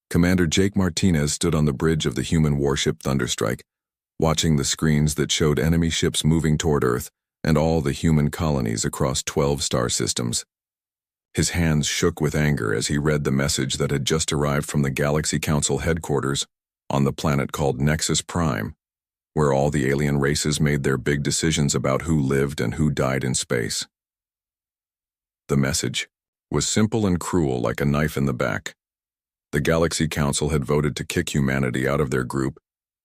Commander Jake Martinez stood on the bridge of the human warship Thunderstrike, watching the screens that showed enemy ships moving toward Earth and all the human colonies across 12 star systems. His hands shook with anger as he read the message that had just arrived from the Galaxy Council headquarters on the planet called Nexus Prime, where all the alien races made their big decisions about who lived and who died in space. The message was simple and cruel, like a knife in the back. The Galaxy Council had voted to kick humanity out of their group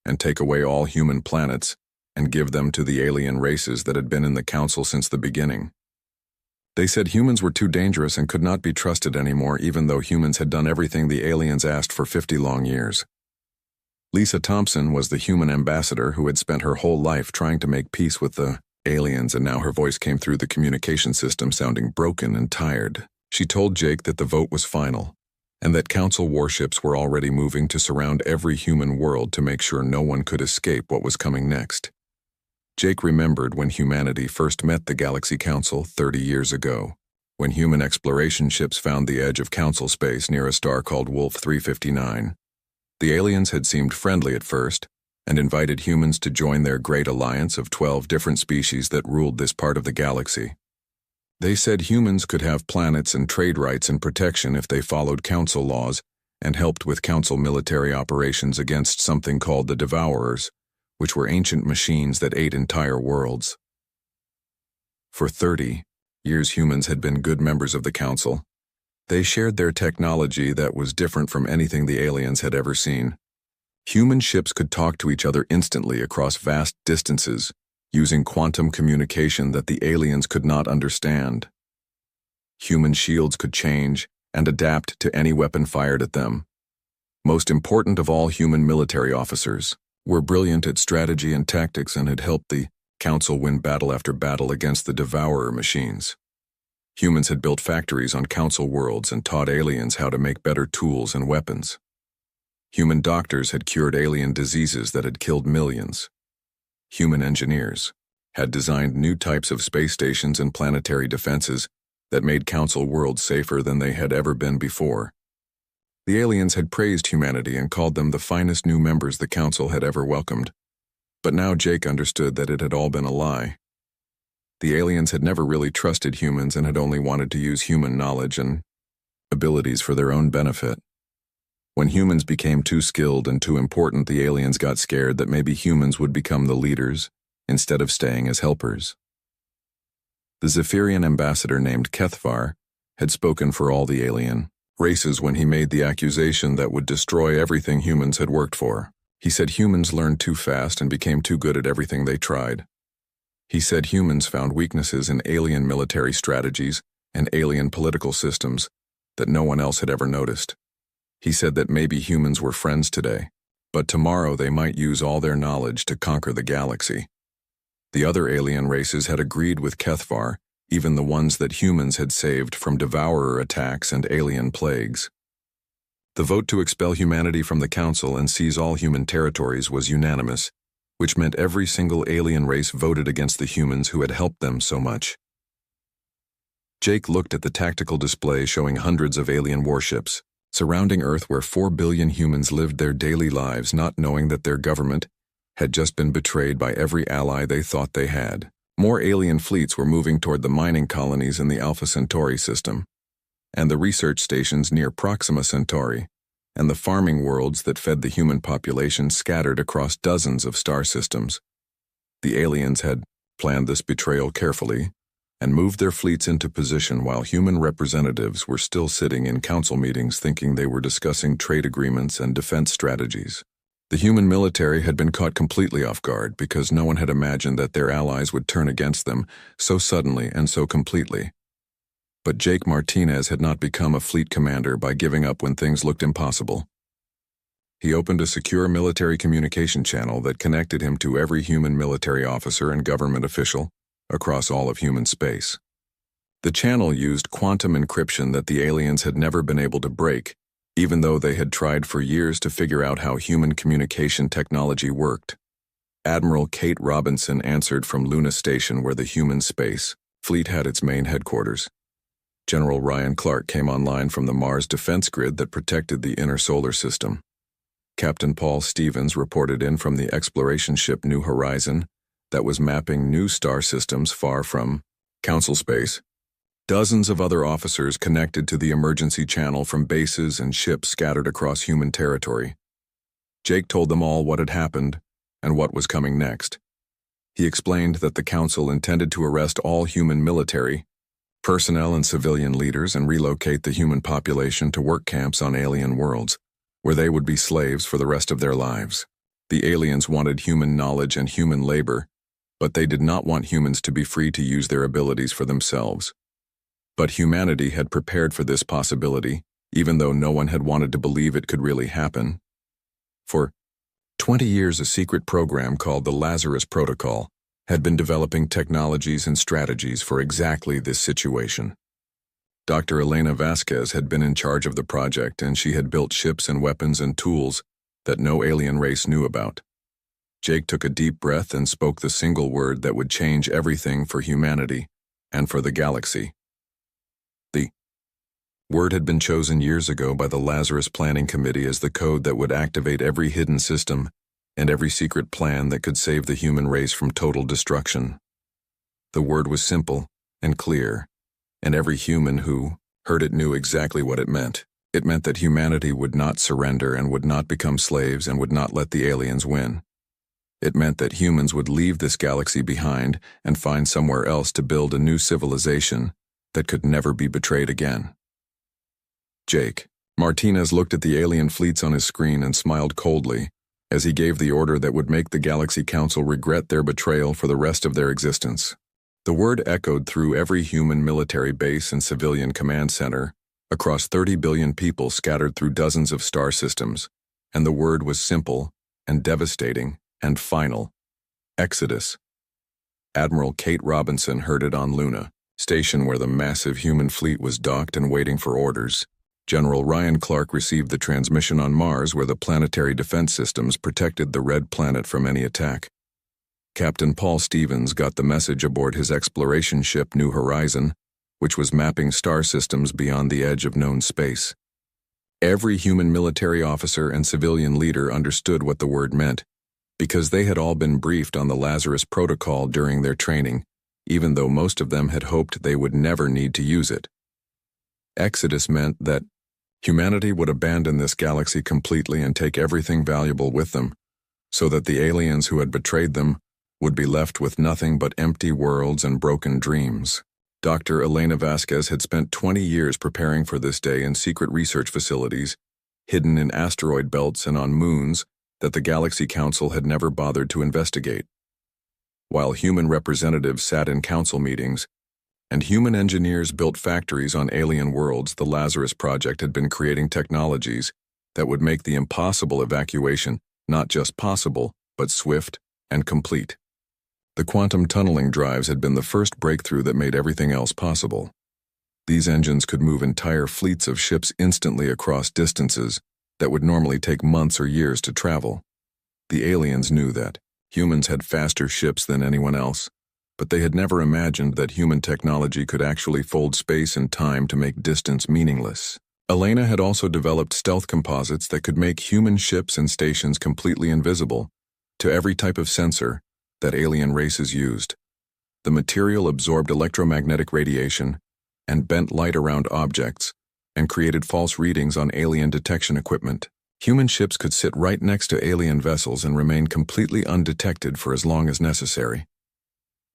and take away all human planets and give them to the alien races that had been in the Council since the beginning. They said humans were too dangerous and could not be trusted anymore, even though humans had done everything the aliens asked for 50 long years. Lisa Thompson was the human ambassador who had spent her whole life trying to make peace with the aliens, and now her voice came through the communication system sounding broken and tired. She told Jake that the vote was final, and that Council warships were already moving to surround every human world to make sure no one could escape what was coming next. Jake remembered when humanity first met the Galaxy Council 30 years ago, when human exploration ships found the edge of Council space near a star called Wolf 359. The aliens had seemed friendly at first and invited humans to join their great alliance of 12 different species that ruled this part of the galaxy. They said humans could have planets and trade rights and protection if they followed Council laws and helped with Council military operations against something called the Devourers, which were ancient machines that ate entire worlds. For 30 years, humans had been good members of the Council. They shared their technology that was different from anything the aliens had ever seen. Human ships could talk to each other instantly across vast distances, using quantum communication that the aliens could not understand. Human shields could change and adapt to any weapon fired at them. Most important of all, human military officers were brilliant at strategy and tactics and had helped the Council win battle after battle against the Devourer machines. Humans had built factories on Council worlds and taught aliens how to make better tools and weapons. Human doctors had cured alien diseases that had killed millions. Human engineers had designed new types of space stations and planetary defenses that made Council worlds safer than they had ever been before. The aliens had praised humanity and called them the finest new members the Council had ever welcomed. But now Jake understood that it had all been a lie. The aliens had never really trusted humans and had only wanted to use human knowledge and abilities for their own benefit. When humans became too skilled and too important, the aliens got scared that maybe humans would become the leaders instead of staying as helpers. The Zephyrian ambassador named Kethvar had spoken for all the alien races when he made the accusation that would destroy everything humans had worked for. He said humans learned too fast and became too good at everything they tried. He said humans found weaknesses in alien military strategies and alien political systems that no one else had ever noticed. He said that maybe humans were friends today, but tomorrow they might use all their knowledge to conquer the galaxy. The other alien races had agreed with Kethvar, even the ones that humans had saved from Devourer attacks and alien plagues. The vote to expel humanity from the Council and seize all human territories was unanimous, which meant every single alien race voted against the humans who had helped them so much. Jake looked at the tactical display showing hundreds of alien warships surrounding Earth, where 4 billion humans lived their daily lives not knowing that their government had just been betrayed by every ally they thought they had. More alien fleets were moving toward the mining colonies in the Alpha Centauri system, and the research stations near Proxima Centauri, and the farming worlds that fed the human population scattered across dozens of star systems. The aliens had planned this betrayal carefully and moved their fleets into position while human representatives were still sitting in council meetings thinking they were discussing trade agreements and defense strategies. The human military had been caught completely off guard because no one had imagined that their allies would turn against them so suddenly and so completely. But Jake Martinez had not become a fleet commander by giving up when things looked impossible. He opened a secure military communication channel that connected him to every human military officer and government official across all of human space. The channel used quantum encryption that the aliens had never been able to break, even though they had tried for years to figure out how human communication technology worked. Admiral Kate Robinson answered from Luna Station, where the human space fleet had its main headquarters. General Ryan Clark came online from the Mars defense grid that protected the inner solar system. Captain Paul Stevens reported in from the exploration ship New Horizon that was mapping new star systems far from Council space. Dozens of other officers connected to the emergency channel from bases and ships scattered across human territory. Jake told them all what had happened and what was coming next. He explained that the Council intended to arrest all human military, personnel and civilian leaders and relocate the human population to work camps on alien worlds, where they would be slaves for the rest of their lives. The aliens wanted human knowledge and human labor, but they did not want humans to be free to use their abilities for themselves. But humanity had prepared for this possibility, even though no one had wanted to believe it could really happen. For 20 years, a secret program called the Lazarus Protocol had been developing technologies and strategies for exactly this situation. Dr. Elena Vasquez had been in charge of the project, and she had built ships and weapons and tools that no alien race knew about. Jake took a deep breath and spoke the single word that would change everything for humanity and for the galaxy. The word had been chosen years ago by the Lazarus Planning Committee as the code that would activate every hidden system and every secret plan that could save the human race from total destruction. The word was simple and clear, and every human who heard it knew exactly what it meant. It meant that humanity would not surrender and would not become slaves and would not let the aliens win. It meant that humans would leave this galaxy behind and find somewhere else to build a new civilization that could never be betrayed again. Jake Martinez looked at the alien fleets on his screen and smiled coldly as he gave the order that would make the Galaxy Council regret their betrayal for the rest of their existence. The word echoed through every human military base and civilian command center across 30 billion people scattered through dozens of star systems, and the word was simple and devastating and final: Exodus. Admiral Kate Robinson heard it on Luna, station where the massive human fleet was docked and waiting for orders. General Ryan Clark received the transmission on Mars, where the planetary defense systems protected the red planet from any attack. Captain Paul Stevens got the message aboard his exploration ship New Horizon, which was mapping star systems beyond the edge of known space. Every human military officer and civilian leader understood what the word meant, because they had all been briefed on the Lazarus Protocol during their training, even though most of them had hoped they would never need to use it. Exodus meant that humanity would abandon this galaxy completely and take everything valuable with them, so that the aliens who had betrayed them would be left with nothing but empty worlds and broken dreams. Dr. Elena Vasquez had spent 20 years preparing for this day in secret research facilities, hidden in asteroid belts and on moons that the Galaxy Council had never bothered to investigate. While human representatives sat in council meetings, and human engineers built factories on alien worlds, the Lazarus Project had been creating technologies that would make the impossible evacuation not just possible, but swift and complete. The quantum tunneling drives had been the first breakthrough that made everything else possible. These engines could move entire fleets of ships instantly across distances that would normally take months or years to travel. The aliens knew that. Humans had faster ships than anyone else, but they had never imagined that human technology could actually fold space and time to make distance meaningless. Elena had also developed stealth composites that could make human ships and stations completely invisible to every type of sensor that alien races used. The material absorbed electromagnetic radiation and bent light around objects and created false readings on alien detection equipment. Human ships could sit right next to alien vessels and remain completely undetected for as long as necessary.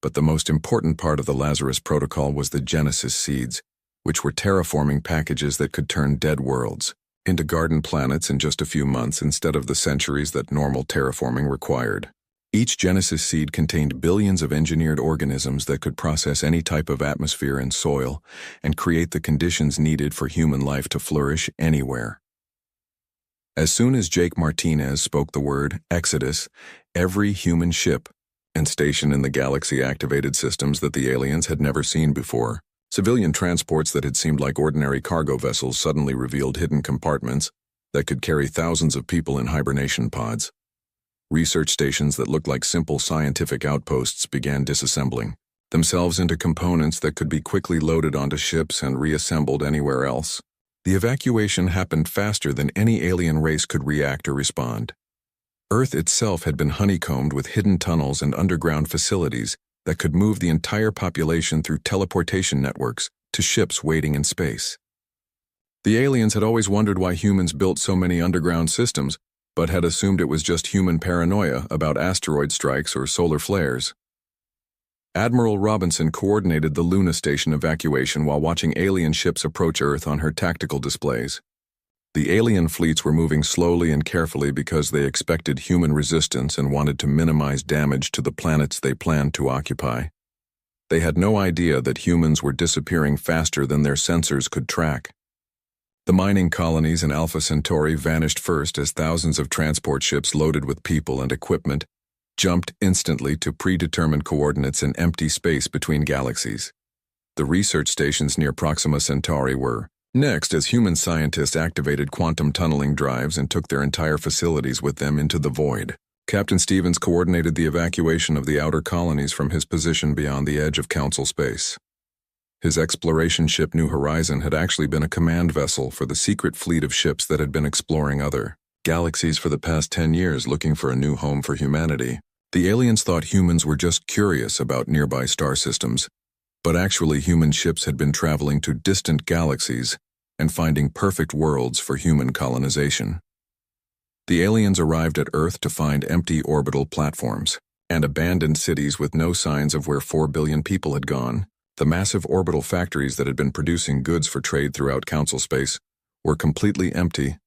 But the most important part of the Lazarus Protocol was the Genesis seeds, which were terraforming packages that could turn dead worlds into garden planets in just a few months instead of the centuries that normal terraforming required. Each Genesis seed contained billions of engineered organisms that could process any type of atmosphere and soil and create the conditions needed for human life to flourish anywhere. As soon as Jake Martinez spoke the word Exodus, every human ship and station in the galaxy activated systems that the aliens had never seen before. Civilian transports that had seemed like ordinary cargo vessels suddenly revealed hidden compartments that could carry thousands of people in hibernation pods. Research stations that looked like simple scientific outposts began disassembling. themselves into components that could be quickly loaded onto ships and reassembled anywhere else. The evacuation happened faster than any alien race could react or respond. Earth itself had been honeycombed with hidden tunnels and underground facilities that could move the entire population through teleportation networks to ships waiting in space. The aliens had always wondered why humans built so many underground systems, but had assumed it was just human paranoia about asteroid strikes or solar flares. Admiral Robinson coordinated the Luna Station evacuation while watching alien ships approach Earth on her tactical displays. The alien fleets were moving slowly and carefully because they expected human resistance and wanted to minimize damage to the planets they planned to occupy. They had no idea that humans were disappearing faster than their sensors could track. The mining colonies in Alpha Centauri vanished first as thousands of transport ships loaded with people and equipment jumped instantly to predetermined coordinates in empty space between galaxies. The research stations near Proxima Centauri were next as human scientists activated quantum tunneling drives and took their entire facilities with them into the void. Captain Stevens coordinated the evacuation of the outer colonies from his position beyond the edge of Council space. His exploration ship New Horizon had actually been a command vessel for the secret fleet of ships that had been exploring other galaxies for the past 10 years looking for a new home for humanity. The aliens thought humans were just curious about nearby star systems, but actually human ships had been traveling to distant galaxies and finding perfect worlds for human colonization. The aliens arrived at Earth to find empty orbital platforms and abandoned cities with no signs of where 4 billion people had gone. The massive orbital factories that had been producing goods for trade throughout Council space were completely empty,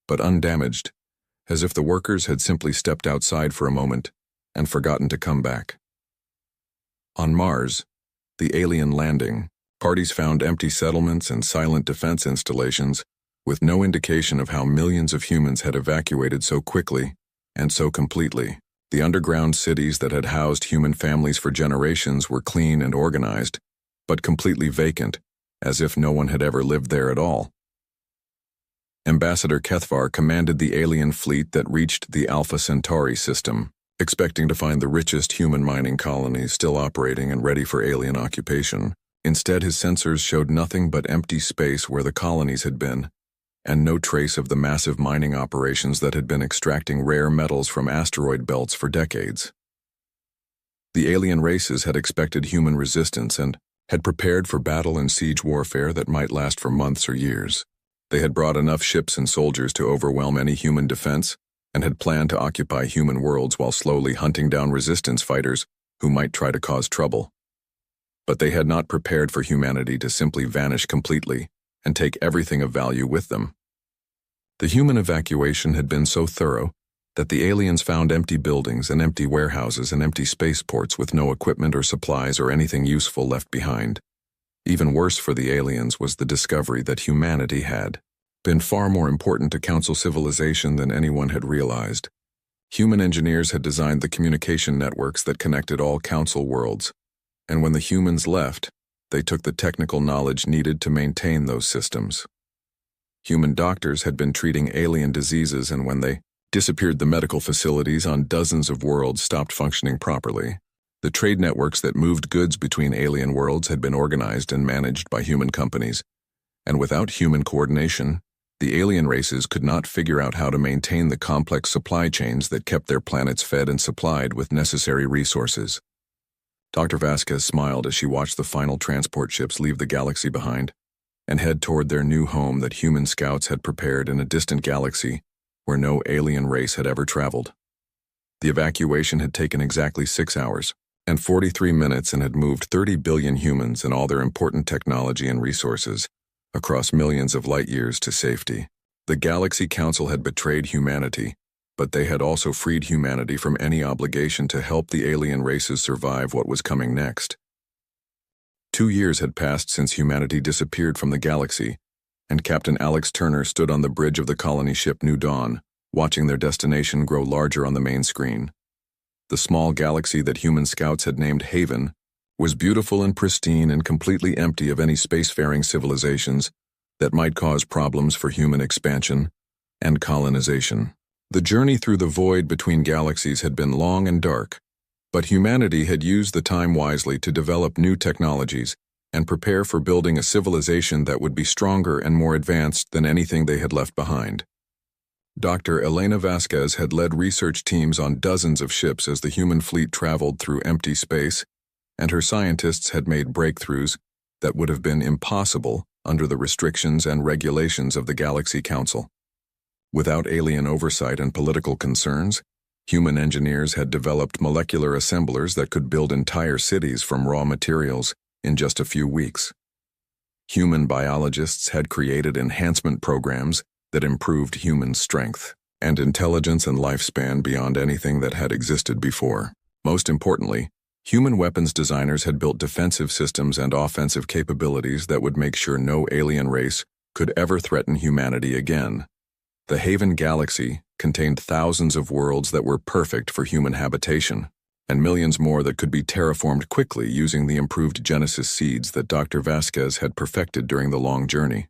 but undamaged, as if the workers had simply stepped outside for a moment and forgotten to come back. On Mars, the alien landing, parties found empty settlements and silent defense installations with no indication of how millions of humans had evacuated so quickly and so completely. The underground cities that had housed human families for generations were clean and organized, but completely vacant, as if no one had ever lived there at all. Ambassador Kethvar commanded the alien fleet that reached the Alpha Centauri system, expecting to find the richest human mining colonies still operating and ready for alien occupation. Instead, his sensors showed nothing but empty space where the colonies had been, and no trace of the massive mining operations that had been extracting rare metals from asteroid belts for decades. The alien races had expected human resistance and had prepared for battle and siege warfare that might last for months or years. They had brought enough ships and soldiers to overwhelm any human defense, and had planned to occupy human worlds while slowly hunting down resistance fighters who might try to cause trouble. But they had not prepared for humanity to simply vanish completely and take everything of value with them. The human evacuation had been so thorough that the aliens found empty buildings and empty warehouses and empty spaceports with no equipment or supplies or anything useful left behind. Even worse for the aliens was the discovery that humanity had been far more important to Council civilization than anyone had realized. Human engineers had designed the communication networks that connected all Council worlds, and when the humans left, they took the technical knowledge needed to maintain those systems. Human doctors had been treating alien diseases, and when they disappeared, the medical facilities on dozens of worlds stopped functioning properly. The trade networks that moved goods between alien worlds had been organized and managed by human companies, and without human coordination, the alien races could not figure out how to maintain the complex supply chains that kept their planets fed and supplied with necessary resources. Dr. Vasquez smiled as she watched the final transport ships leave the galaxy behind and head toward their new home that human scouts had prepared in a distant galaxy where no alien race had ever traveled. The evacuation had taken exactly 6 hours and 43 minutes and had moved 30 billion humans and all their important technology and resources across millions of light years to safety. The Galaxy Council had betrayed humanity, but they had also freed humanity from any obligation to help the alien races survive what was coming next. 2 years had passed since humanity disappeared from the galaxy, and Captain Alex Turner stood on the bridge of the colony ship New Dawn, watching their destination grow larger on the main screen. The small galaxy that human scouts had named Haven was beautiful and pristine and completely empty of any spacefaring civilizations that might cause problems for human expansion and colonization. The journey through the void between galaxies had been long and dark, But humanity had used the time wisely to develop new technologies and prepare for building a civilization that would be stronger and more advanced than anything they had left behind. Dr. Elena Vasquez had led research teams on dozens of ships as the human fleet traveled through empty space, and her scientists had made breakthroughs that would have been impossible under the restrictions and regulations of the Galaxy Council. Without alien oversight and political concerns, human engineers had developed molecular assemblers that could build entire cities from raw materials in just a few weeks. Human biologists had created enhancement programs that improved human strength and intelligence and lifespan beyond anything that had existed before. Most importantly, human weapons designers had built defensive systems and offensive capabilities that would make sure no alien race could ever threaten humanity again. The Haven Galaxy contained thousands of worlds that were perfect for human habitation, and millions more that could be terraformed quickly using the improved Genesis seeds that Dr. Vasquez had perfected during the long journey.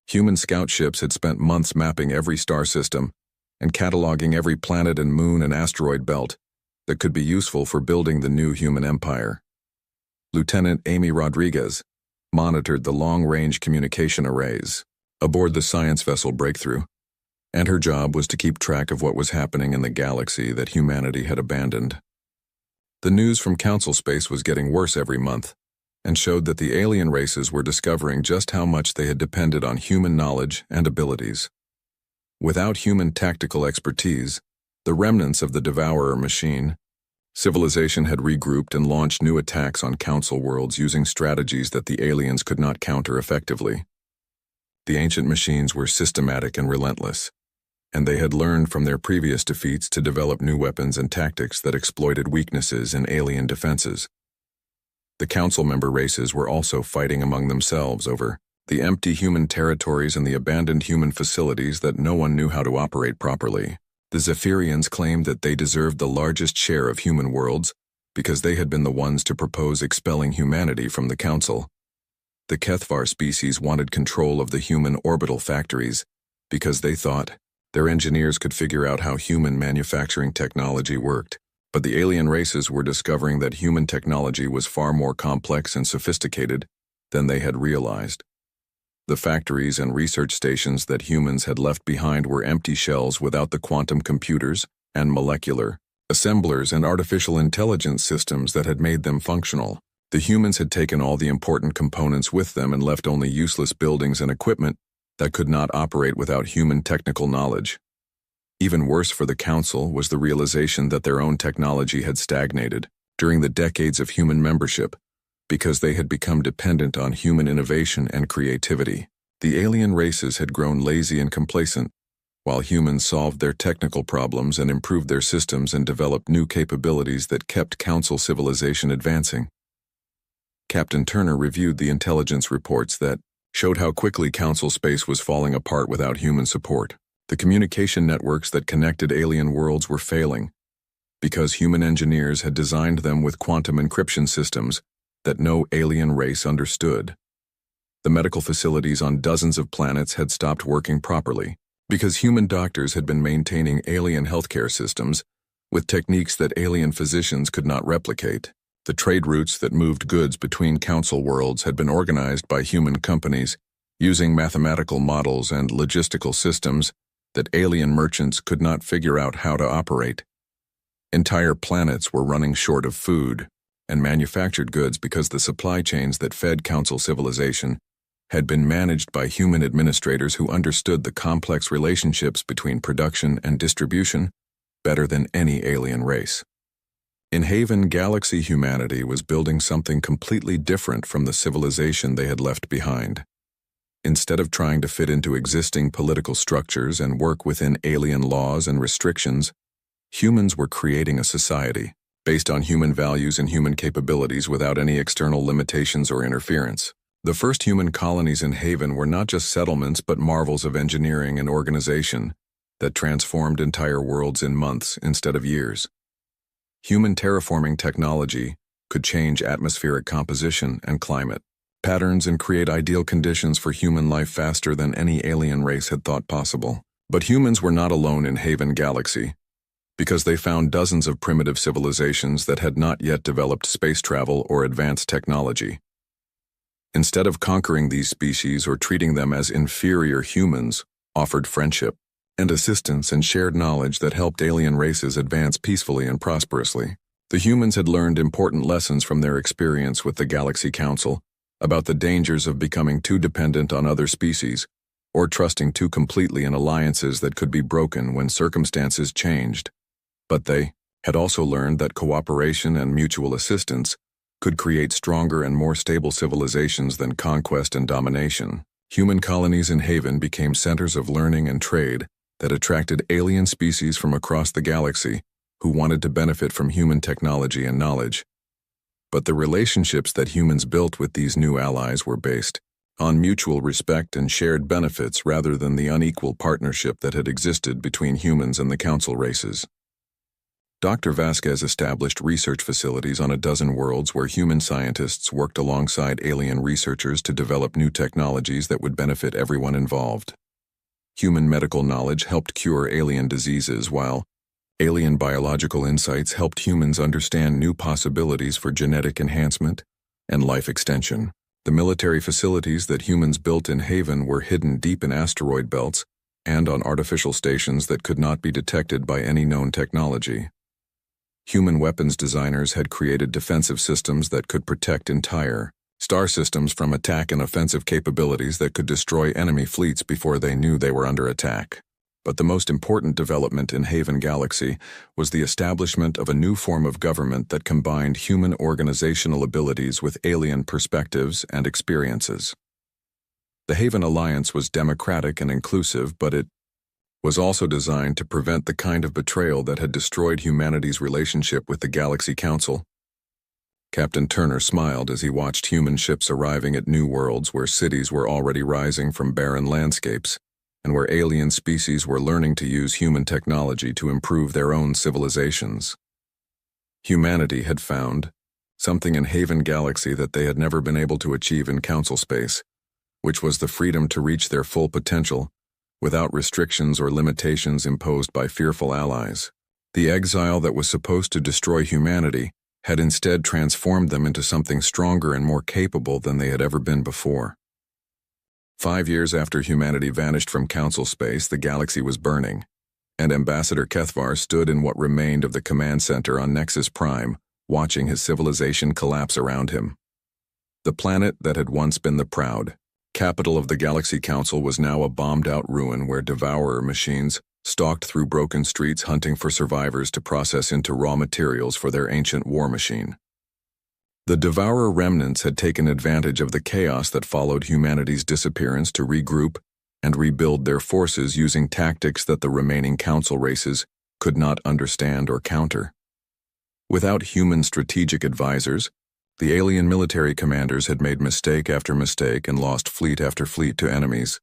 Human scout ships had spent months mapping every star system and cataloging every planet and moon and asteroid belt that could be useful for building the new human empire. Lieutenant Amy Rodriguez monitored the long-range communication arrays aboard the science vessel Breakthrough, and her job was to keep track of what was happening in the galaxy that humanity had abandoned. The news from Council space was getting worse every month, and showed that the alien races were discovering just how much they had depended on human knowledge and abilities. Without human tactical expertise, the remnants of the Devourer machine, civilization had regrouped and launched new attacks on Council worlds using strategies that the aliens could not counter effectively. The ancient machines were systematic and relentless, and they had learned from their previous defeats to develop new weapons and tactics that exploited weaknesses in alien defenses. The Council member races were also fighting among themselves over the empty human territories and the abandoned human facilities that no one knew how to operate properly. The Zephyrians claimed that they deserved the largest share of human worlds because they had been the ones to propose expelling humanity from the Council. The Kethvar species wanted control of the human orbital factories because they thought their engineers could figure out how human manufacturing technology worked. But the alien races were discovering that human technology was far more complex and sophisticated than they had realized. The factories and research stations that humans had left behind were empty shells without the quantum computers and molecular assemblers and artificial intelligence systems that had made them functional. The humans had taken all the important components with them and left only useless buildings and equipment that could not operate without human technical knowledge. Even worse for the Council was the realization that their own technology had stagnated during the decades of human membership because they had become dependent on human innovation and creativity. The alien races had grown lazy and complacent, while humans solved their technical problems and improved their systems and developed new capabilities that kept Council civilization advancing. Captain Turner reviewed the intelligence reports that showed how quickly Council space was falling apart without human support. The communication networks that connected alien worlds were failing because human engineers had designed them with quantum encryption systems that no alien race understood. The medical facilities on dozens of planets had stopped working properly because human doctors had been maintaining alien healthcare systems with techniques that alien physicians could not replicate. The trade routes that moved goods between Council worlds had been organized by human companies using mathematical models and logistical systems that alien merchants could not figure out how to operate. Entire planets were running short of food and manufactured goods because the supply chains that fed Council civilization had been managed by human administrators who understood the complex relationships between production and distribution better than any alien race. In Haven Galaxy, humanity was building something completely different from the civilization they had left behind. Instead of trying to fit into existing political structures and work within alien laws and restrictions, humans were creating a society based on human values and human capabilities without any external limitations or interference. The first human colonies in Haven were not just settlements but marvels of engineering and organization that transformed entire worlds in months instead of years. Human terraforming technology could change atmospheric composition and climate patterns and create ideal conditions for human life faster than any alien race had thought possible. But humans were not alone in Haven Galaxy, because they found dozens of primitive civilizations that had not yet developed space travel or advanced technology. Instead of conquering these species or treating them as inferior humans, offered friendship and assistance and shared knowledge that helped alien races advance peacefully and prosperously. The humans had learned important lessons from their experience with the Galaxy Council about the dangers of becoming too dependent on other species or trusting too completely in alliances that could be broken when circumstances changed. But they had also learned that cooperation and mutual assistance could create stronger and more stable civilizations than conquest and domination. Human colonies in Haven became centers of learning and trade that attracted alien species from across the galaxy who wanted to benefit from human technology and knowledge. But the relationships that humans built with these new allies were based on mutual respect and shared benefits rather than the unequal partnership that had existed between humans and the council races. Dr. Vasquez established research facilities on a dozen worlds where human scientists worked alongside alien researchers to develop new technologies that would benefit everyone involved. Human medical knowledge helped cure alien diseases, while alien biological insights helped humans understand new possibilities for genetic enhancement and life extension. The military facilities that humans built in Haven were hidden deep in asteroid belts and on artificial stations that could not be detected by any known technology. Human weapons designers had created defensive systems that could protect entire star systems from attack and offensive capabilities that could destroy enemy fleets before they knew they were under attack. But the most important development in Haven Galaxy was the establishment of a new form of government that combined human organizational abilities with alien perspectives and experiences. The Haven Alliance was democratic and inclusive, but it was also designed to prevent the kind of betrayal that had destroyed humanity's relationship with the Galaxy Council. Captain Turner smiled as he watched human ships arriving at new worlds where cities were already rising from barren landscapes, and where alien species were learning to use human technology to improve their own civilizations. Humanity had found something in Haven Galaxy that they had never been able to achieve in Council space, which was the freedom to reach their full potential without restrictions or limitations imposed by fearful allies. The exile that was supposed to destroy humanity had instead transformed them into something stronger and more capable than they had ever been before. 5 years after humanity vanished from Council space, the galaxy was burning, and Ambassador Kethvar stood in what remained of the command center on Nexus Prime, watching his civilization collapse around him. The planet that had once been the proud capital of the Galaxy Council was now a bombed-out ruin where devourer machines stalked through broken streets hunting for survivors to process into raw materials for their ancient war machine. The devourer remnants had taken advantage of the chaos that followed humanity's disappearance to regroup and rebuild their forces using tactics that the remaining council races could not understand or counter. Without human strategic advisors, the alien military commanders had made mistake after mistake and lost fleet after fleet to enemies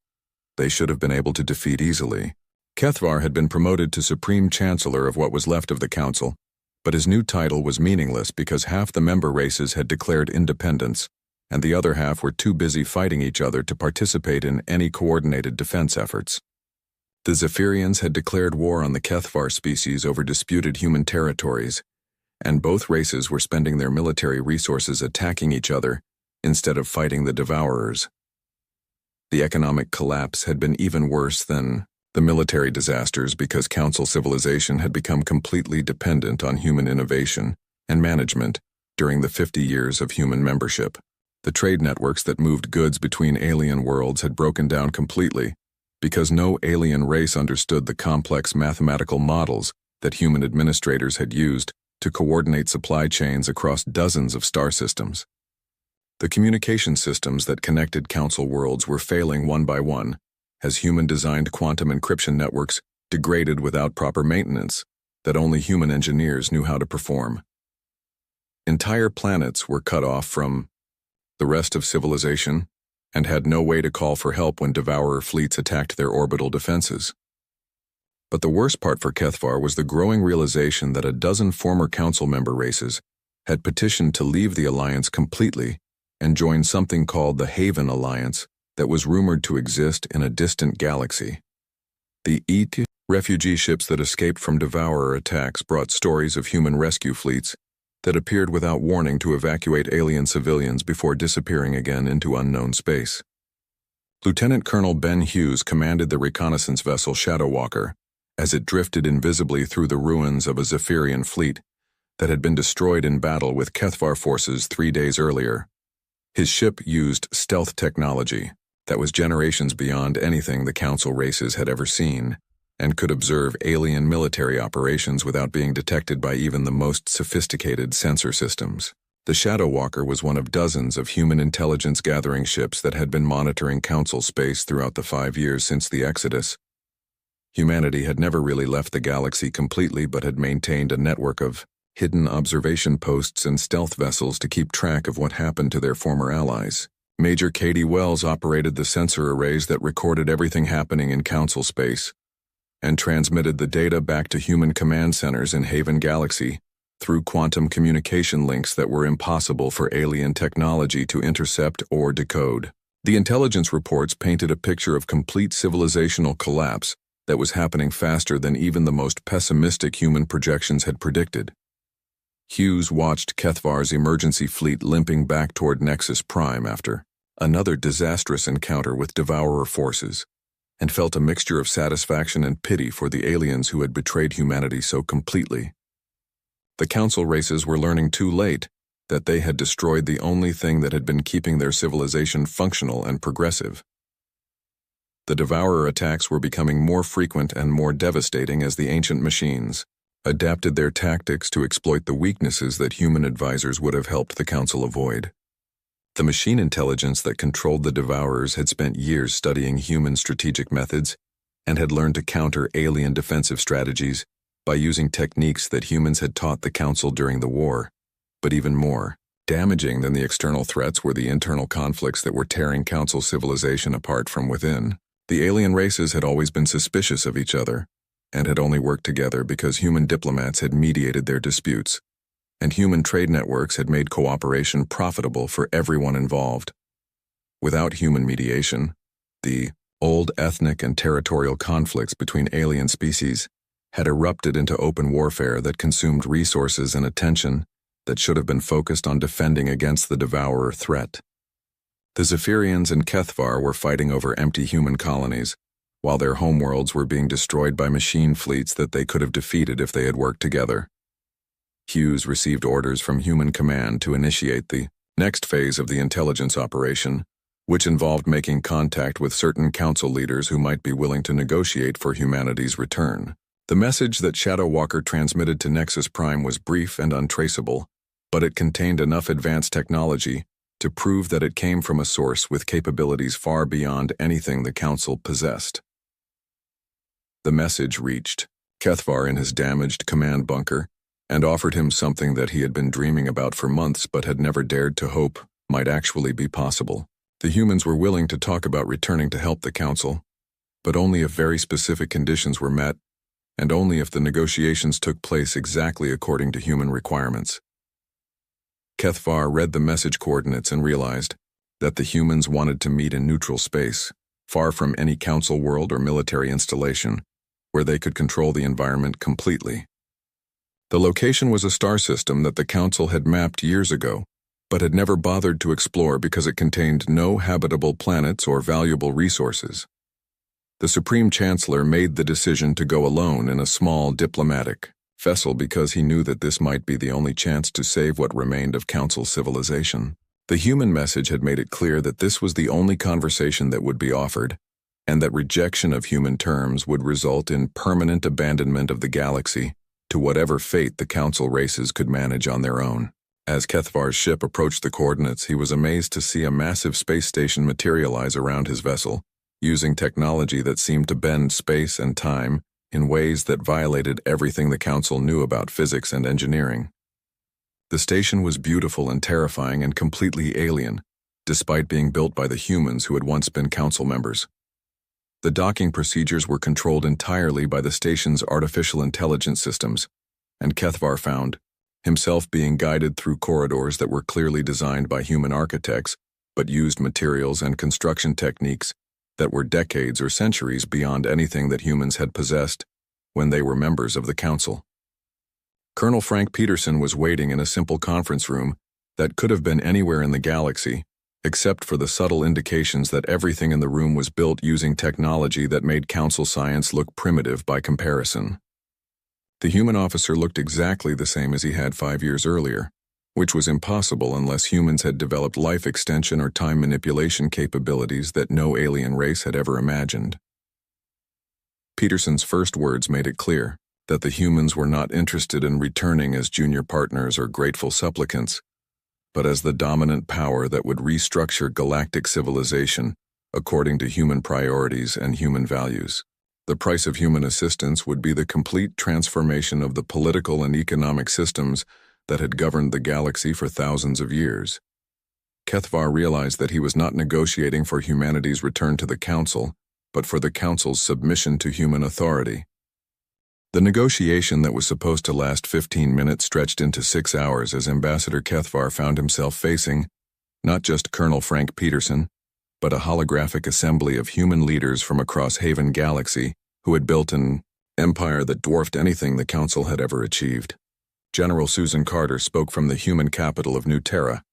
they should have been able to defeat easily. Kethvar had been promoted to Supreme Chancellor of what was left of the Council, but his new title was meaningless because half the member races had declared independence, and the other half were too busy fighting each other to participate in any coordinated defense efforts. The Zephyrians had declared war on the Kethvar species over disputed human territories, and both races were spending their military resources attacking each other instead of fighting the devourers. The economic collapse had been even worse than the military disasters because Council civilization had become completely dependent on human innovation and management during the 50 years of human membership. The trade networks that moved goods between alien worlds had broken down completely because no alien race understood the complex mathematical models that human administrators had used to coordinate supply chains across dozens of star systems. The communication systems that connected Council worlds were failing one by one as human-designed quantum encryption networks degraded without proper maintenance that only human engineers knew how to perform. Entire planets were cut off from the rest of civilization and had no way to call for help when devourer fleets attacked their orbital defenses. But the worst part for Kethvar was the growing realization that a dozen former Council member races had petitioned to leave the Alliance completely and join something called the Haven Alliance that was rumored to exist in a distant galaxy. The ET refugee ships that escaped from Devourer attacks brought stories of human rescue fleets that appeared without warning to evacuate alien civilians before disappearing again into unknown space. Lieutenant Colonel Ben Hughes commanded the reconnaissance vessel Shadow Walker as it drifted invisibly through the ruins of a Zephyrian fleet that had been destroyed in battle with Kethvar forces 3 days earlier. His ship used stealth technology that was generations beyond anything the Council races had ever seen, and could observe alien military operations without being detected by even the most sophisticated sensor systems. The Shadow Walker was one of dozens of human intelligence gathering ships that had been monitoring Council space throughout the 5 years since the Exodus. Humanity had never really left the galaxy completely, but had maintained a network of hidden observation posts and stealth vessels to keep track of what happened to their former allies. Major Katie Wells operated the sensor arrays that recorded everything happening in Council space and transmitted the data back to human command centers in Haven Galaxy through quantum communication links that were impossible for alien technology to intercept or decode. The intelligence reports painted a picture of complete civilizational collapse that was happening faster than even the most pessimistic human projections had predicted. Hughes watched Kethvar's emergency fleet limping back toward Nexus Prime after another disastrous encounter with Devourer forces, and felt a mixture of satisfaction and pity for the aliens who had betrayed humanity so completely. The Council races were learning too late that they had destroyed the only thing that had been keeping their civilization functional and progressive. The Devourer attacks were becoming more frequent and more devastating as the ancient machines adapted their tactics to exploit the weaknesses that human advisors would have helped the Council avoid. The machine intelligence that controlled the Devourers had spent years studying human strategic methods and had learned to counter alien defensive strategies by using techniques that humans had taught the Council during the war. But even more damaging than the external threats were the internal conflicts that were tearing Council civilization apart from within. The alien races had always been suspicious of each other and had only worked together because human diplomats had mediated their disputes, and human trade networks had made cooperation profitable for everyone involved. Without human mediation, the old ethnic and territorial conflicts between alien species had erupted into open warfare that consumed resources and attention that should have been focused on defending against the Devourer threat. The Zephyrians and Kethvar were fighting over empty human colonies, while their homeworlds were being destroyed by machine fleets that they could have defeated if they had worked together. Hughes received orders from Human Command to initiate the next phase of the intelligence operation, which involved making contact with certain Council leaders who might be willing to negotiate for humanity's return. The message that Shadow Walker transmitted to Nexus Prime was brief and untraceable, but it contained enough advanced technology to prove that it came from a source with capabilities far beyond anything the Council possessed. The message reached Kethvar in his damaged command bunker and offered him something that he had been dreaming about for months but had never dared to hope might actually be possible. The humans were willing to talk about returning to help the Council, but only if very specific conditions were met, and only if the negotiations took place exactly according to human requirements. Kethvar read the message coordinates and realized that the humans wanted to meet in neutral space, far from any Council world or military installation, where they could control the environment completely. The location was a star system that the Council had mapped years ago, but had never bothered to explore because it contained no habitable planets or valuable resources. The Supreme Chancellor made the decision to go alone in a small diplomatic vessel because he knew that this might be the only chance to save what remained of Council civilization. The human message had made it clear that this was the only conversation that would be offered, and that rejection of human terms would result in permanent abandonment of the galaxy to whatever fate the Council races could manage on their own. As Kethvar's ship approached the coordinates, he was amazed to see a massive space station materialize around his vessel, using technology that seemed to bend space and time in ways that violated everything the Council knew about physics and engineering. The station was beautiful and terrifying and completely alien, despite being built by the humans who had once been Council members. The docking procedures were controlled entirely by the station's artificial intelligence systems, and Kethvar found himself being guided through corridors that were clearly designed by human architects, but used materials and construction techniques that were decades or centuries beyond anything that humans had possessed when they were members of the Council. Colonel Frank Peterson was waiting in a simple conference room that could have been anywhere in the galaxy, except for the subtle indications that everything in the room was built using technology that made Council science look primitive by comparison. The human officer looked exactly the same as he had 5 years earlier, which was impossible unless humans had developed life extension or time manipulation capabilities that no alien race had ever imagined. Peterson's first words made it clear that the humans were not interested in returning as junior partners or grateful supplicants, but as the dominant power that would restructure galactic civilization according to human priorities and human values. The price of human assistance would be the complete transformation of the political and economic systems that had governed the galaxy for thousands of years. Kethvar realized that he was not negotiating for humanity's return to the Council, but for the Council's submission to human authority. The negotiation that was supposed to last 15 minutes stretched into 6 hours as Ambassador Kethvar found himself facing not just Colonel Frank Peterson, but a holographic assembly of human leaders from across Haven Galaxy who had built an empire that dwarfed anything the Council had ever achieved. General Susan Carter spoke from the human capital of New Terra,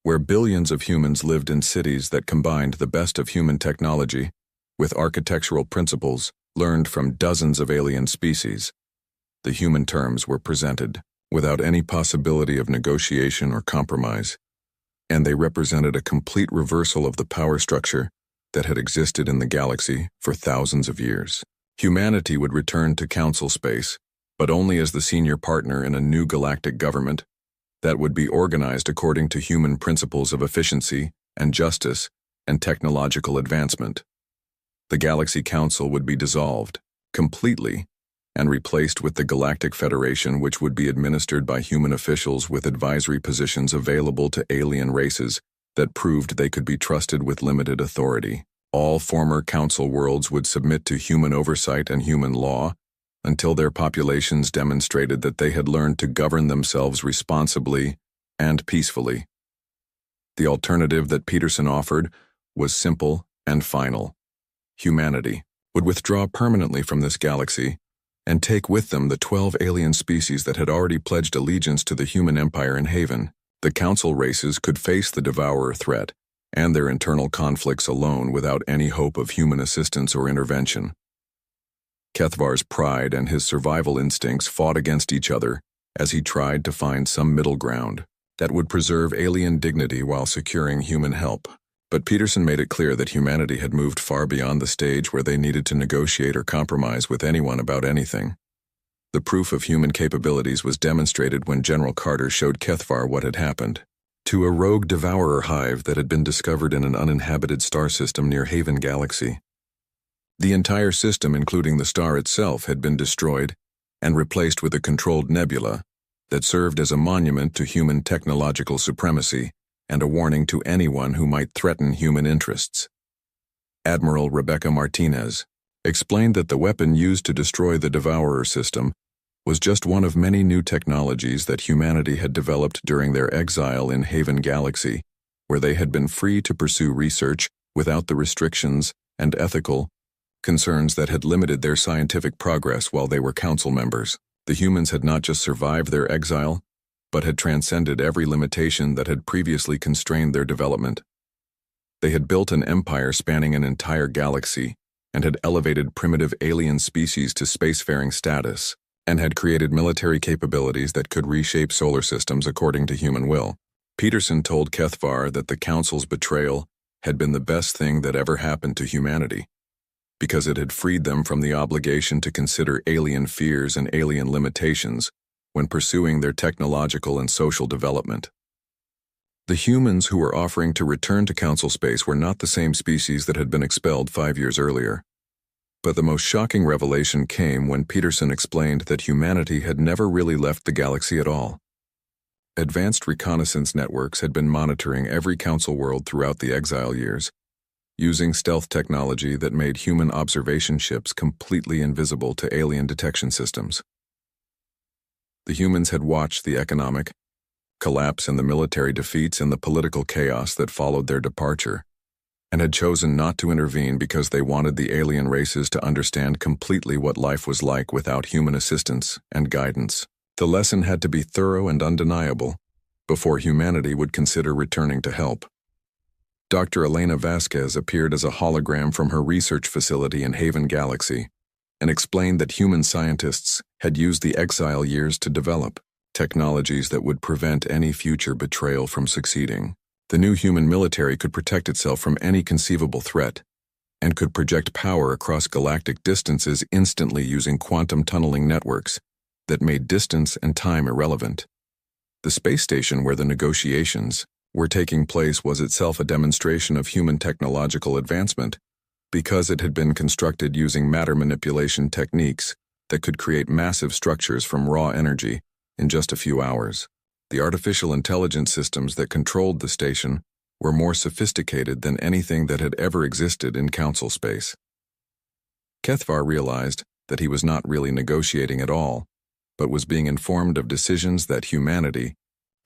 where billions of humans lived in cities that combined the best of human technology with architectural principles learned from dozens of alien species. The human terms were presented without any possibility of negotiation or compromise, and they represented a complete reversal of the power structure that had existed in the galaxy for thousands of years. Humanity would return to Council space, but only as the senior partner in a new galactic government that would be organized according to human principles of efficiency and justice and technological advancement. The Galaxy Council would be dissolved completely and replaced with the Galactic Federation, which would be administered by human officials with advisory positions available to alien races that proved they could be trusted with limited authority. All former Council worlds would submit to human oversight and human law until their populations demonstrated that they had learned to govern themselves responsibly and peacefully. The alternative that Peterson offered was simple and final. Humanity would withdraw permanently from this galaxy and take with them the 12 alien species that had already pledged allegiance to the human empire in Haven. The Council races could face the Devourer threat and their internal conflicts alone without any hope of human assistance or intervention. Kethvar's pride and his survival instincts fought against each other as he tried to find some middle ground that would preserve alien dignity while securing human help. But Peterson made it clear that humanity had moved far beyond the stage where they needed to negotiate or compromise with anyone about anything. The proof of human capabilities was demonstrated when General Carter showed Kethvar what had happened to a rogue devourer hive that had been discovered in an uninhabited star system near Haven Galaxy. The entire system, including the star itself, had been destroyed and replaced with a controlled nebula that served as a monument to human technological supremacy and a warning to anyone who might threaten human interests. Admiral Rebecca Martinez explained that the weapon used to destroy the Devourer system was just one of many new technologies that humanity had developed during their exile in Haven Galaxy, where they had been free to pursue research without the restrictions and ethical concerns that had limited their scientific progress while they were Council members. The humans had not just survived their exile, but had transcended every limitation that had previously constrained their development. They had built an empire spanning an entire galaxy and had elevated primitive alien species to spacefaring status and had created military capabilities that could reshape solar systems according to human will. Peterson told Kethvar that the Council's betrayal had been the best thing that ever happened to humanity, because it had freed them from the obligation to consider alien fears and alien limitations when pursuing their technological and social development. The humans who were offering to return to Council space were not the same species that had been expelled 5 years earlier. But the most shocking revelation came when Peterson explained that humanity had never really left the galaxy at all. Advanced reconnaissance networks had been monitoring every Council world throughout the exile years, using stealth technology that made human observation ships completely invisible to alien detection systems. The humans had watched the economic collapse and the military defeats and the political chaos that followed their departure, and had chosen not to intervene because they wanted the alien races to understand completely what life was like without human assistance and guidance. The lesson had to be thorough and undeniable before humanity would consider returning to help. Dr. Elena Vasquez appeared as a hologram from her research facility in Haven Galaxy and explained that human scientists had used the exile years to develop technologies that would prevent any future betrayal from succeeding. The new human military could protect itself from any conceivable threat and could project power across galactic distances instantly using quantum tunneling networks that made distance and time irrelevant. The space station where the negotiations were taking place was itself a demonstration of human technological advancement because it had been constructed using matter manipulation techniques that could create massive structures from raw energy in just a few hours. The artificial intelligence systems that controlled the station were more sophisticated than anything that had ever existed in council space. Kethvar realized that he was not really negotiating at all, but was being informed of decisions that humanity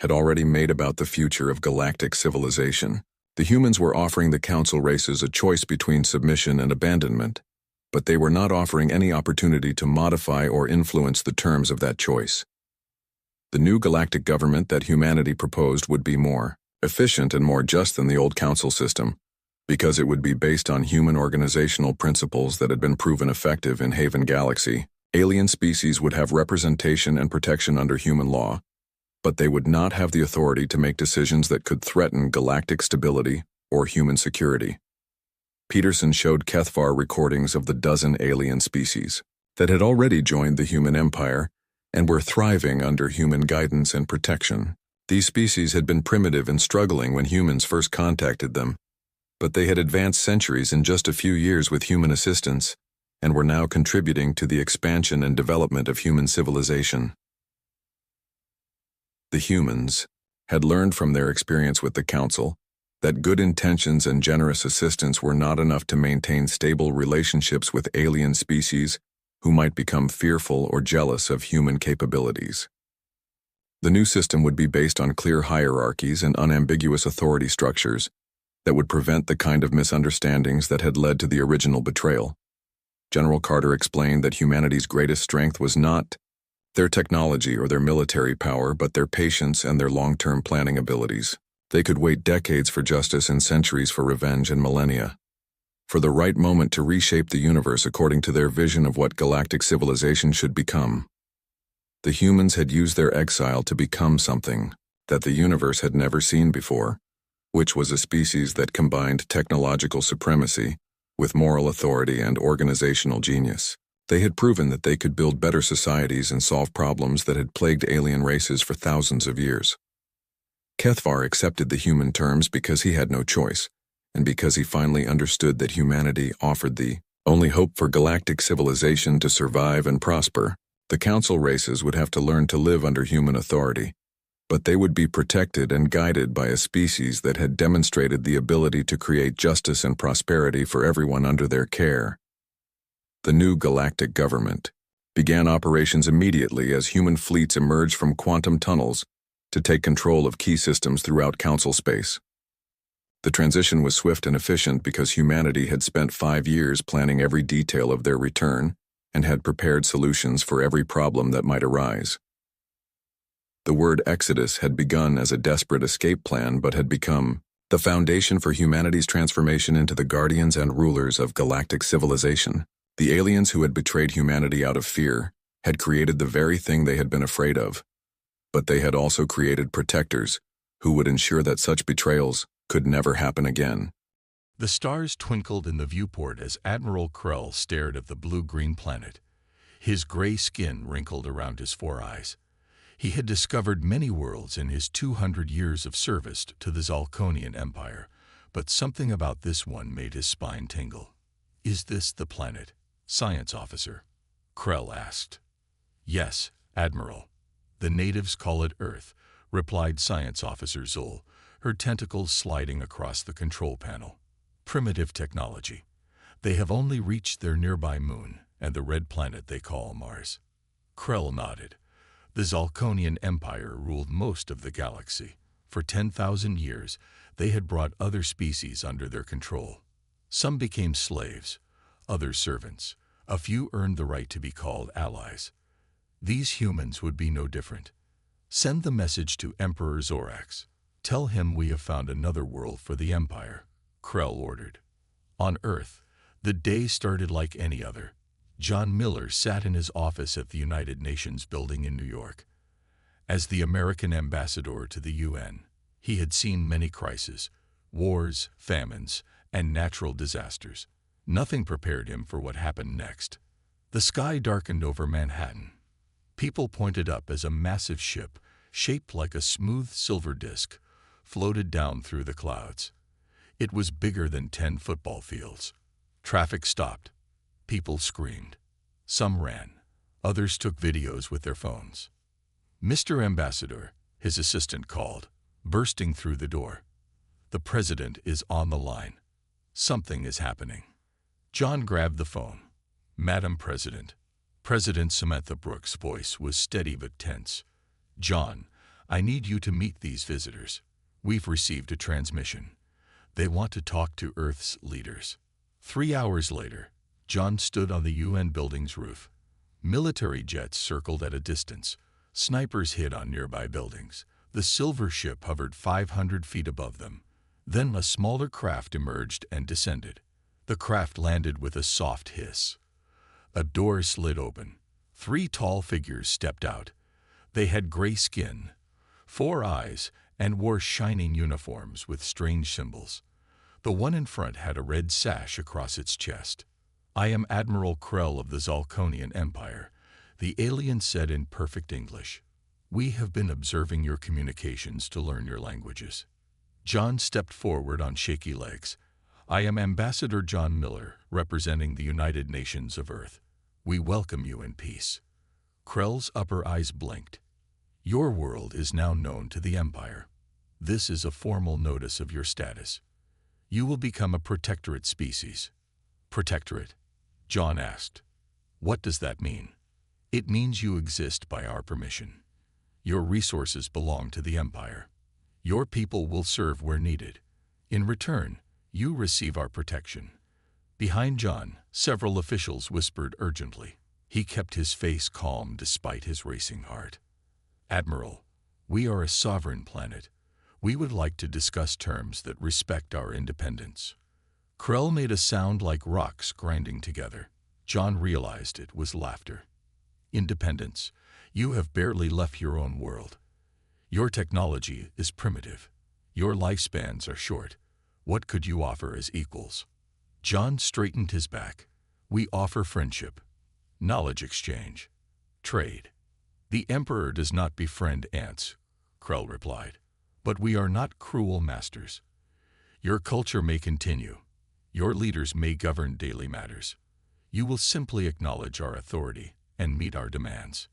had already made about the future of galactic civilization. The humans were offering the council races a choice between submission and abandonment, but they were not offering any opportunity to modify or influence the terms of that choice. The new galactic government that humanity proposed would be more efficient and more just than the old council system, because it would be based on human organizational principles that had been proven effective in Haven Galaxy. Alien species would have representation and protection under human law, but they would not have the authority to make decisions that could threaten galactic stability or human security. Peterson showed Kethvar recordings of the dozen alien species that had already joined the human empire and were thriving under human guidance and protection. These species had been primitive and struggling when humans first contacted them, but they had advanced centuries in just a few years with human assistance and were now contributing to the expansion and development of human civilization. The humans had learned from their experience with the Council that good intentions and generous assistance were not enough to maintain stable relationships with alien species who might become fearful or jealous of human capabilities. The new system would be based on clear hierarchies and unambiguous authority structures that would prevent the kind of misunderstandings that had led to the original betrayal. General Carter explained that humanity's greatest strength was not their technology or their military power, but their patience and their long-term planning abilities. They could wait decades for justice and centuries for revenge and millennia, for the right moment to reshape the universe according to their vision of what galactic civilization should become. The humans had used their exile to become something that the universe had never seen before, which was a species that combined technological supremacy with moral authority and organizational genius. They had proven that they could build better societies and solve problems that had plagued alien races for thousands of years. Kethvar accepted the human terms because he had no choice, and because he finally understood that humanity offered the only hope for galactic civilization to survive and prosper. The council races would have to learn to live under human authority, but they would be protected and guided by a species that had demonstrated the ability to create justice and prosperity for everyone under their care. The new galactic government began operations immediately as human fleets emerged from quantum tunnels to take control of key systems throughout council space. The transition was swift and efficient because humanity had spent 5 years planning every detail of their return and had prepared solutions for every problem that might arise. The word Exodus had begun as a desperate escape plan but had become the foundation for humanity's transformation into the guardians and rulers of galactic civilization. The aliens who had betrayed humanity out of fear had created the very thing they had been afraid of, but they had also created protectors who would ensure that such betrayals could never happen again. The stars twinkled in the viewport as Admiral Krell stared at the blue-green planet. His gray skin wrinkled around his 4 eyes. He had discovered many worlds in his 200 years of service to the Zalconian Empire, but something about this one made his spine tingle. "Is this the planet, Science Officer?" Krell asked. "Yes, Admiral. The natives call it Earth," replied Science Officer Zul, her tentacles sliding across the control panel. "Primitive technology. They have only reached their nearby moon and the red planet they call Mars." Krell nodded. The Zalconian Empire ruled most of the galaxy. For 10,000 years, they had brought other species under their control. Some became slaves, others servants. A few earned the right to be called allies. These humans would be no different. Send the message to Emperor Zorax. Tell him we have found another world for the Empire, Krell ordered. On Earth, the day started like any other. John Miller sat in his office at the United Nations building in New York. As the American ambassador to the UN, he had seen many crises, wars, famines, and natural disasters. Nothing prepared him for what happened next. The sky darkened over Manhattan. People pointed up as a massive ship, shaped like a smooth silver disc, floated down through the clouds. It was bigger than 10 football fields. Traffic stopped. People screamed. Some ran. Others took videos with their phones. "Mr. Ambassador," his assistant called, bursting through the door. "The president is on the line. Something is happening." John grabbed the phone. "Madam President." President Samantha Brooks' voice was steady but tense. "John, I need you to meet these visitors. We've received a transmission. They want to talk to Earth's leaders." 3 hours later, John stood on the UN building's roof. Military jets circled at a distance. Snipers hid on nearby buildings. The silver ship hovered 500 feet above them. Then a smaller craft emerged and descended. The craft landed with a soft hiss. A door slid open. 3 tall figures stepped out. They had gray skin, 4 eyes, and wore shining uniforms with strange symbols. The one in front had a red sash across its chest. "I am Admiral Krell of the Zalconian Empire," the alien said in perfect English. "We have been observing your communications to learn your languages." John stepped forward on shaky legs. "I am Ambassador John Miller, representing the United Nations of Earth. We welcome you in peace." Krell's upper eyes blinked. "Your world is now known to the Empire. This is a formal notice of your status. You will become a protectorate species." "Protectorate?" John asked. "What does that mean?" "It means you exist by our permission. Your resources belong to the Empire. Your people will serve where needed. In return, you receive our protection." Behind John, several officials whispered urgently. He kept his face calm despite his racing heart. "Admiral, we are a sovereign planet. We would like to discuss terms that respect our independence." Krell made a sound like rocks grinding together. John realized it was laughter. "Independence? You have barely left your own world. Your technology is primitive. Your lifespans are short. What could you offer as equals?" John straightened his back. "We offer friendship, knowledge exchange, trade." "The Emperor does not befriend ants," Krell replied. "But we are not cruel masters. Your culture may continue. Your leaders may govern daily matters. You will simply acknowledge our authority and meet our demands."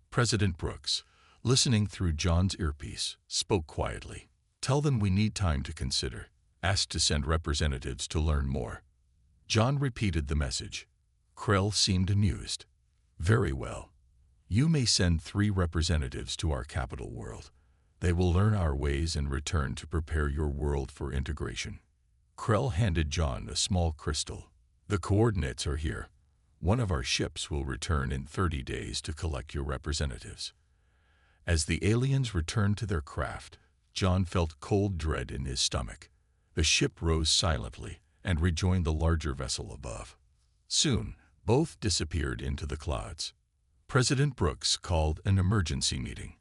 President Brooks, listening through John's earpiece, spoke quietly. "Tell them we need time to consider. Ask to send representatives to learn more." John repeated the message. Krell seemed amused. "Very well. You may send 3 representatives to our capital world. They will learn our ways and return to prepare your world for integration." Krell handed John a small crystal. "The coordinates are here. One of our ships will return in 30 days to collect your representatives." As the aliens returned to their craft, John felt cold dread in his stomach. The ship rose silently and rejoined the larger vessel above. Soon, both disappeared into the clouds. President Brooks called an emergency meeting.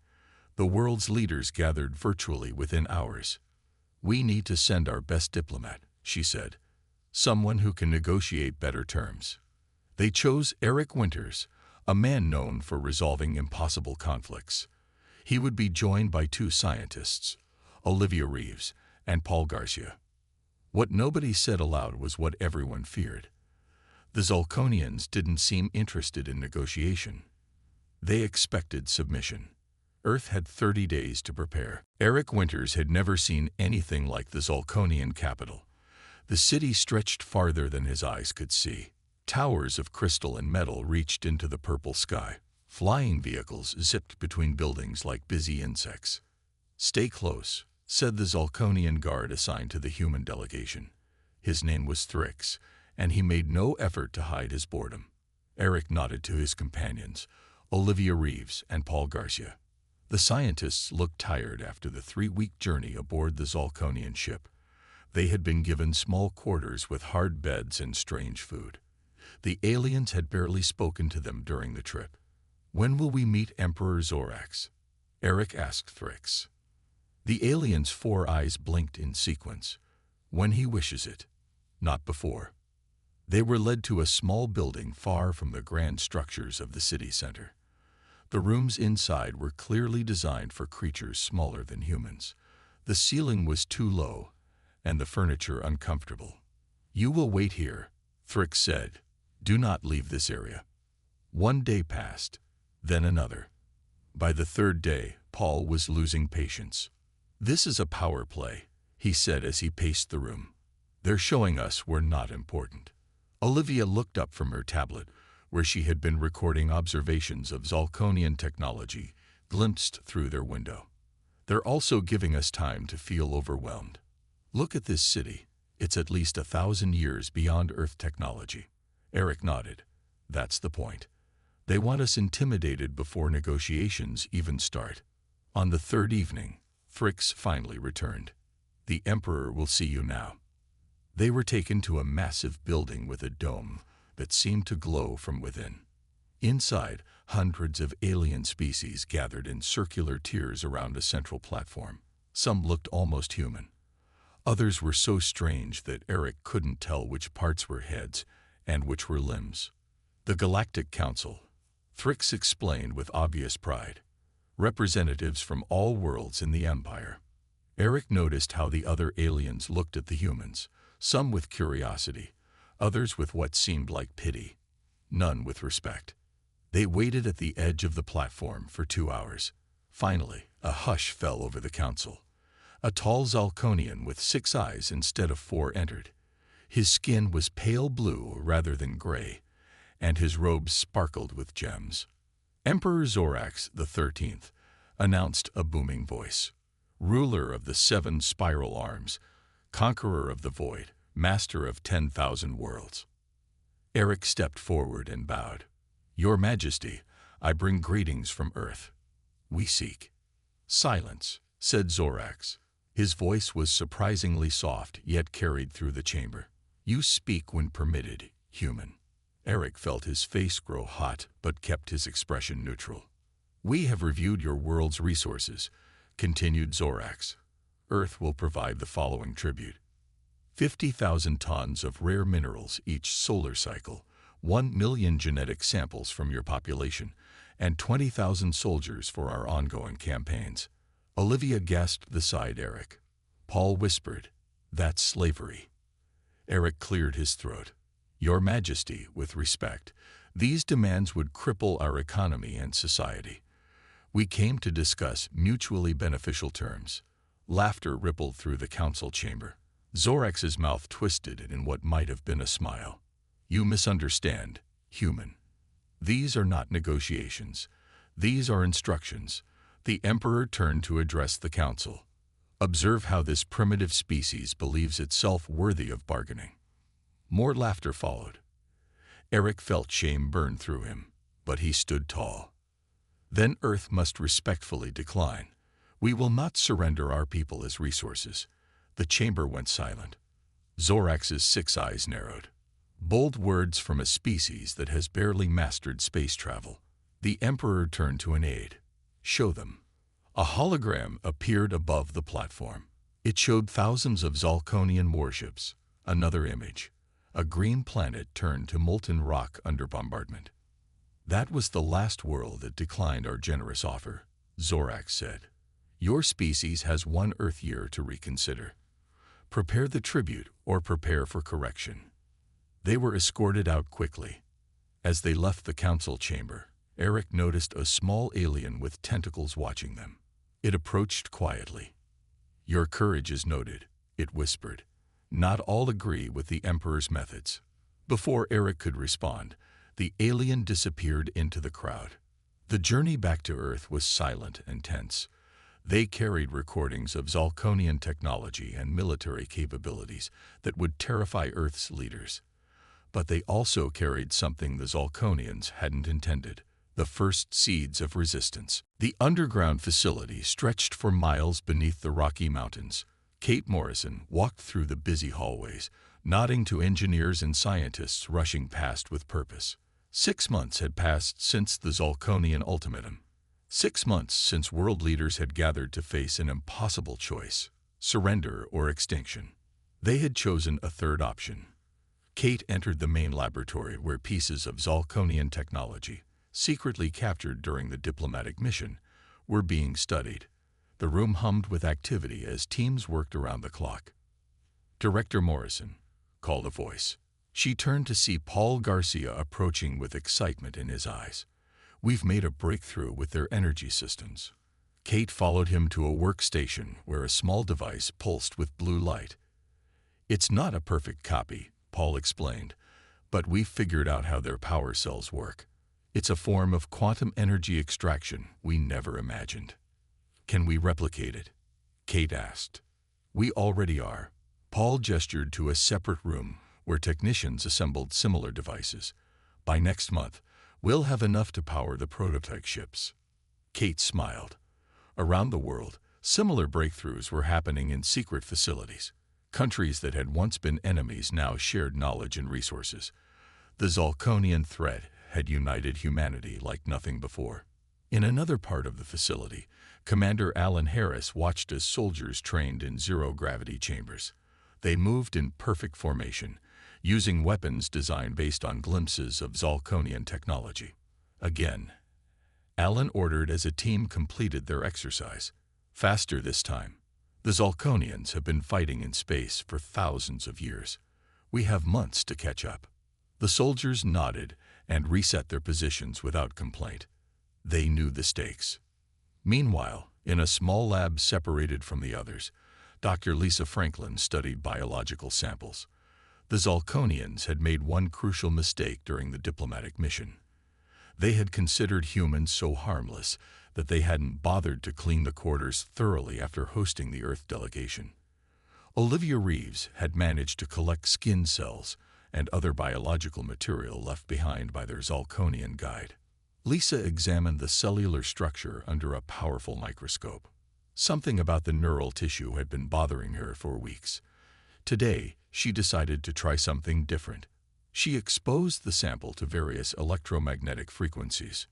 The world's leaders gathered virtually within hours. "We need to send our best diplomat," she said, "someone who can negotiate better terms." They chose Eric Winters, a man known for resolving impossible conflicts. He would be joined by 2 scientists, Olivia Reeves and Paul Garcia. What nobody said aloud was what everyone feared. The Zalconians didn't seem interested in negotiation. They expected submission. Earth had 30 days to prepare. Eric Winters had never seen anything like the Zalconian capital. The city stretched farther than his eyes could see. Towers of crystal and metal reached into the purple sky. Flying vehicles zipped between buildings like busy insects. "Stay close," said the Zalconian guard assigned to the human delegation. His name was Thrix, and he made no effort to hide his boredom. Eric nodded to his companions, Olivia Reeves and Paul Garcia. The scientists looked tired after the 3-week journey aboard the Zalconian ship. They had been given small quarters with hard beds and strange food. The aliens had barely spoken to them during the trip. "When will we meet Emperor Zorax?" Eric asked Thrix. The alien's 4 eyes blinked in sequence. "When he wishes it, not before." They were led to a small building far from the grand structures of the city center. The rooms inside were clearly designed for creatures smaller than humans. The ceiling was too low, and the furniture uncomfortable. "You will wait here," Thrix said. "Do not leave this area." 1 day passed, then another. By the 3rd day, Paul was losing patience. "This is a power play," he said as he paced the room. "They're showing us we're not important." Olivia looked up from her tablet, where she had been recording observations of Zalconian technology glimpsed through their window. "They're also giving us time to feel overwhelmed. Look at this city. It's at least 1,000 years beyond Earth technology." Eric nodded. "That's the point. They want us intimidated before negotiations even start." On the 3rd evening, Thrix finally returned. "The Emperor will see you now." They were taken to a massive building with a dome that seemed to glow from within. Inside, hundreds of alien species gathered in circular tiers around a central platform. Some looked almost human. Others were so strange that Eric couldn't tell which parts were heads and which were limbs. "The Galactic Council," Thrix explained with obvious pride. "Representatives from all worlds in the Empire." Eric noticed how the other aliens looked at the humans, some with curiosity, others with what seemed like pity, none with respect. They waited at the edge of the platform for 2 hours. Finally, a hush fell over the council. A tall Zalconian with 6 eyes instead of 4 entered. His skin was pale blue rather than gray, and his robes sparkled with gems. "Emperor Zorax the 13th, announced a booming voice. "Ruler of the 7 spiral arms, conqueror of the void, master of 10,000 worlds." Eric stepped forward and bowed. "Your Majesty, I bring greetings from Earth. We seek." "Silence," said Zorax. His voice was surprisingly soft, yet carried through the chamber. "You speak when permitted, human." Eric felt his face grow hot, but kept his expression neutral. "We have reviewed your world's resources," continued Zorax. "Earth will provide the following tribute: 50,000 tons of rare minerals each solar cycle, 1 million genetic samples from your population, and 20,000 soldiers for our ongoing campaigns." Olivia gasped beside Eric. Paul whispered, "That's slavery." Eric cleared his throat. "Your Majesty, with respect, these demands would cripple our economy and society. We came to discuss mutually beneficial terms." Laughter rippled through the council chamber. Zorax's mouth twisted in what might have been a smile. "You misunderstand, human. These are not negotiations. These are instructions." The Emperor turned to address the council. "Observe how this primitive species believes itself worthy of bargaining." More laughter followed. Eric felt shame burn through him, but he stood tall. "Then Earth must respectfully decline. We will not surrender our people as resources." The chamber went silent. Zorax's 6 eyes narrowed. Bold words from a species that has barely mastered space travel. The Emperor turned to an aide. "Show them." A hologram appeared above the platform. It showed thousands of Zalconian warships. Another image. A green planet turned to molten rock under bombardment. "That was the last world that declined our generous offer," Zorax said. "Your species has 1 Earth year to reconsider. Prepare the tribute or prepare for correction." They were escorted out quickly. As they left the council chamber, Eric noticed a small alien with tentacles watching them. It approached quietly. "Your courage is noted," it whispered. "Not all agree with the Emperor's methods." Before Eric could respond, the alien disappeared into the crowd. The journey back to Earth was silent and tense. They carried recordings of Zalconian technology and military capabilities that would terrify Earth's leaders. But they also carried something the Zalconians hadn't intended: the first seeds of resistance. The underground facility stretched for miles beneath the Rocky Mountains. Kate Morrison walked through the busy hallways, nodding to engineers and scientists rushing past with purpose. 6 months had passed since the Zalconian ultimatum. 6 months since world leaders had gathered to face an impossible choice: surrender or extinction. They had chosen a third option. Kate entered the main laboratory where pieces of Zalconian technology, secretly captured during the diplomatic mission, were being studied. The room hummed with activity as teams worked around the clock. "Director Morrison," called a voice. She turned to see Paul Garcia approaching with excitement in his eyes. "We've made a breakthrough with their energy systems." Kate followed him to a workstation where a small device pulsed with blue light. "It's not a perfect copy," Paul explained, "but we've figured out how their power cells work. It's a form of quantum energy extraction we never imagined." "Can we replicate it?" Kate asked. "We already are." Paul gestured to a separate room where technicians assembled similar devices. "By next month, we'll have enough to power the prototype ships." Kate smiled. Around the world, similar breakthroughs were happening in secret facilities. Countries that had once been enemies now shared knowledge and resources. The Zalconian threat had united humanity like nothing before. In another part of the facility, Commander Alan Harris watched as soldiers trained in zero-gravity chambers. They moved in perfect formation, using weapons designed based on glimpses of Zalconian technology. Again, Alan ordered as a team completed their exercise. Faster this time. "The Zalconians have been fighting in space for thousands of years. We have months to catch up." The soldiers nodded and reset their positions without complaint. They knew the stakes. Meanwhile, in a small lab separated from the others, Dr. Lisa Franklin studied biological samples. The Zalconians had made one crucial mistake during the diplomatic mission. They had considered humans so harmless that they hadn't bothered to clean the quarters thoroughly after hosting the Earth delegation. Olivia Reeves had managed to collect skin cells and other biological material left behind by their Zalconian guide. Lisa examined the cellular structure under a powerful microscope. Something about the neural tissue had been bothering her for weeks. Today, she decided to try something different. She exposed the sample to various electromagnetic frequencies.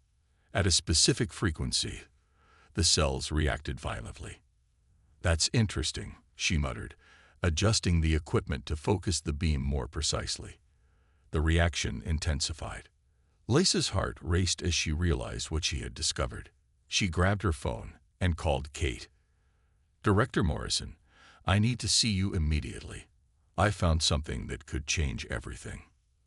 At a specific frequency, the cells reacted violently. "That's interesting," she muttered, adjusting the equipment to focus the beam more precisely. The reaction intensified. Lisa's heart raced as she realized what she had discovered. She grabbed her phone and called Kate. "Director Morrison, I need to see you immediately. I found something that could change everything."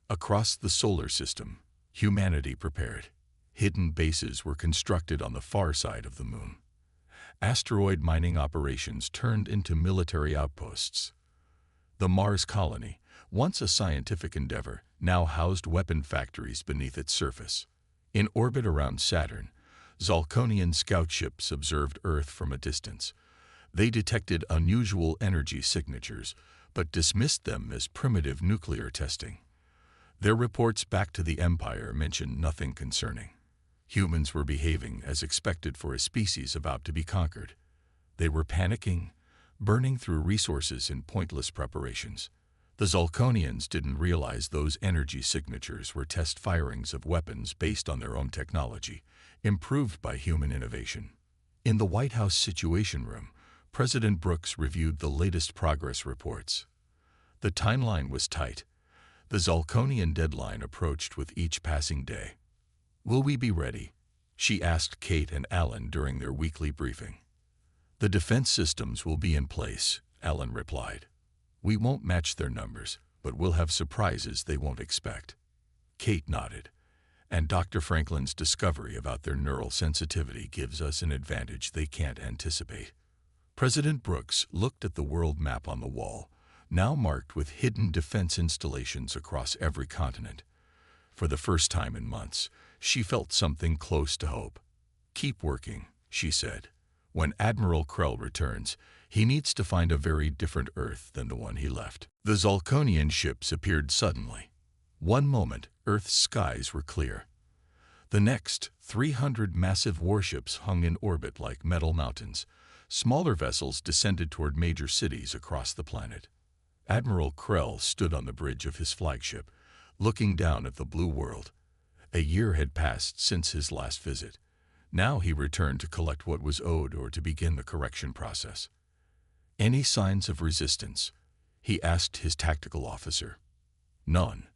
Across the solar system, humanity prepared. Hidden bases were constructed on the far side of the moon. Asteroid mining operations turned into military outposts. The Mars colony, once a scientific endeavor, now housed weapon factories beneath its surface. In orbit around Saturn, Zalconian scout ships observed Earth from a distance. They detected unusual energy signatures, but dismissed them as primitive nuclear testing. Their reports back to the Empire mentioned nothing concerning. Humans were behaving as expected for a species about to be conquered. They were panicking, burning through resources in pointless preparations. The Zalconians didn't realize those energy signatures were test firings of weapons based on their own technology, improved by human innovation. In the White House Situation Room, President Brooks reviewed the latest progress reports. The timeline was tight. The Zalconian deadline approached with each passing day. "Will we be ready?" she asked Kate and Alan during their weekly briefing. "The defense systems will be in place," Alan replied. "We won't match their numbers, but we'll have surprises they won't expect." Kate nodded. "And Dr. Franklin's discovery about their neural sensitivity gives us an advantage they can't anticipate." President Brooks looked at the world map on the wall, now marked with hidden defense installations across every continent. For the first time in months, she felt something close to hope. "Keep working," she said. When Admiral Krell returns, he needs to find a very different Earth than the one he left. The Zalkonian ships appeared suddenly. One moment, Earth's skies were clear. The next, 300 massive warships hung in orbit like metal mountains. Smaller vessels descended toward major cities across the planet. Admiral Krell stood on the bridge of his flagship, looking down at the blue world. A year had passed since his last visit. Now he returned to collect what was owed or to begin the correction process. Any signs of resistance? He asked his tactical officer. None,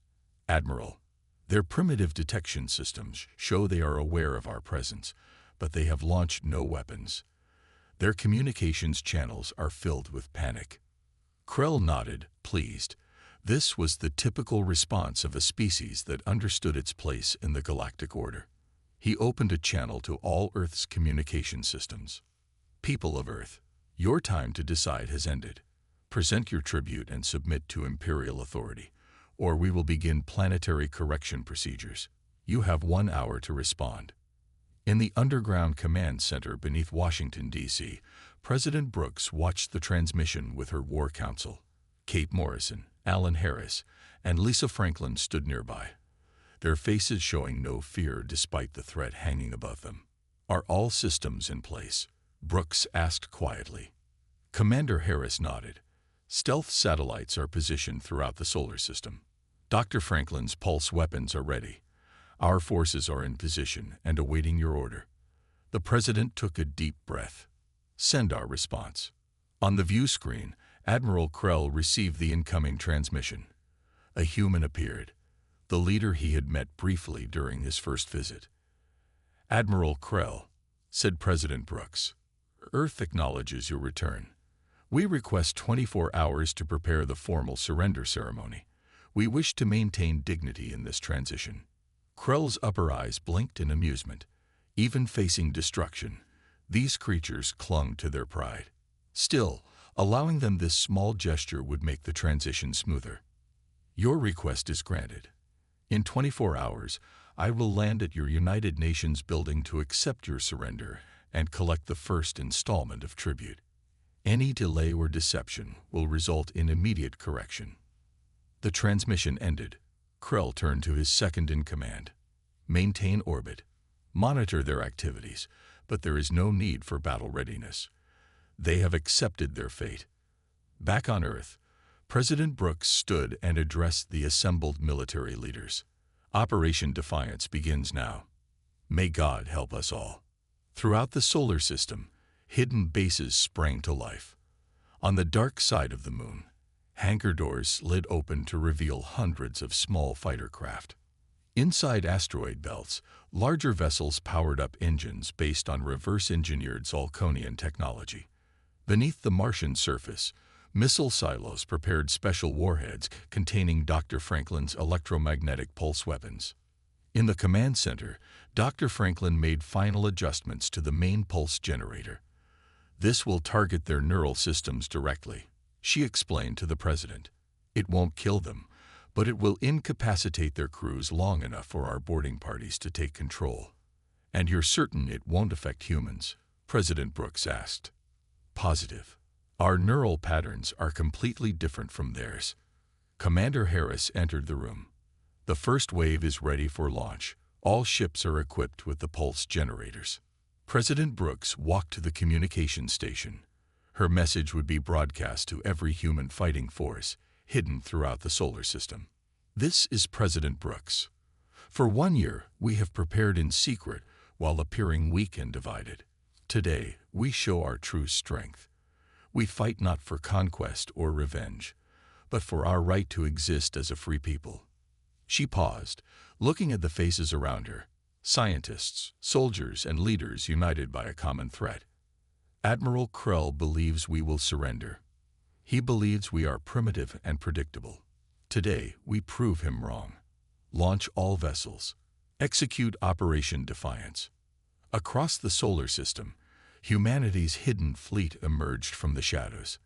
Admiral. Their primitive detection systems show they are aware of our presence, but they have launched no weapons. Their communications channels are filled with panic. Krell nodded, pleased. This was the typical response of a species that understood its place in the galactic order. He opened a channel to all Earth's communication systems. People of Earth, your time to decide has ended. Present your tribute and submit to Imperial authority, or we will begin planetary correction procedures. You have 1 hour to respond. In the underground command center beneath Washington, D.C., President Brooks watched the transmission with her War Council. Kate Morrison, Alan Harris, and Lisa Franklin stood nearby, their faces showing no fear despite the threat hanging above them. Are all systems in place? Brooks asked quietly. Commander Harris nodded. Stealth satellites are positioned throughout the solar system. Dr. Franklin's pulse weapons are ready. Our forces are in position and awaiting your order. The President took a deep breath. Send our response. On the view screen, Admiral Krell received the incoming transmission. A human appeared, the leader he had met briefly during his first visit. Admiral Krell, said President Brooks, Earth acknowledges your return. We request 24 hours to prepare the formal surrender ceremony. We wish to maintain dignity in this transition. Krell's upper eyes blinked in amusement. Even facing destruction, these creatures clung to their pride. Still, allowing them this small gesture would make the transition smoother. Your request is granted. In 24 hours, I will land at your United Nations building to accept your surrender and collect the first installment of tribute. Any delay or deception will result in immediate correction. The transmission ended. Krell turned to his second-in-command. Maintain orbit. Monitor their activities, but there is no need for battle readiness. They have accepted their fate. Back on Earth, President Brooks stood and addressed the assembled military leaders. Operation Defiance begins now. May God help us all. Throughout the solar system, hidden bases sprang to life. On the dark side of the moon, hangar doors slid open to reveal hundreds of small fighter craft. Inside asteroid belts, larger vessels powered up engines based on reverse-engineered Zalkonian technology. Beneath the Martian surface, missile silos prepared special warheads containing Dr. Franklin's electromagnetic pulse weapons. In the command center, Dr. Franklin made final adjustments to the main pulse generator. This will target their neural systems directly, she explained to the President. It won't kill them, but it will incapacitate their crews long enough for our boarding parties to take control. And you're certain it won't affect humans? President Brooks asked. Positive. Our neural patterns are completely different from theirs. Commander Harris entered the room. The first wave is ready for launch. All ships are equipped with the pulse generators. President Brooks walked to the communication station. Her message would be broadcast to every human fighting force, hidden throughout the solar system. This is President Brooks. For 1 year, we have prepared in secret while appearing weak and divided. Today, we show our true strength. We fight not for conquest or revenge, but for our right to exist as a free people. She paused, looking at the faces around her, scientists, soldiers, and leaders united by a common threat. Admiral Krell believes we will surrender. He believes we are primitive and predictable. Today, we prove him wrong. Launch all vessels. Execute Operation Defiance. Across the solar system, humanity's hidden fleet emerged from the shadows.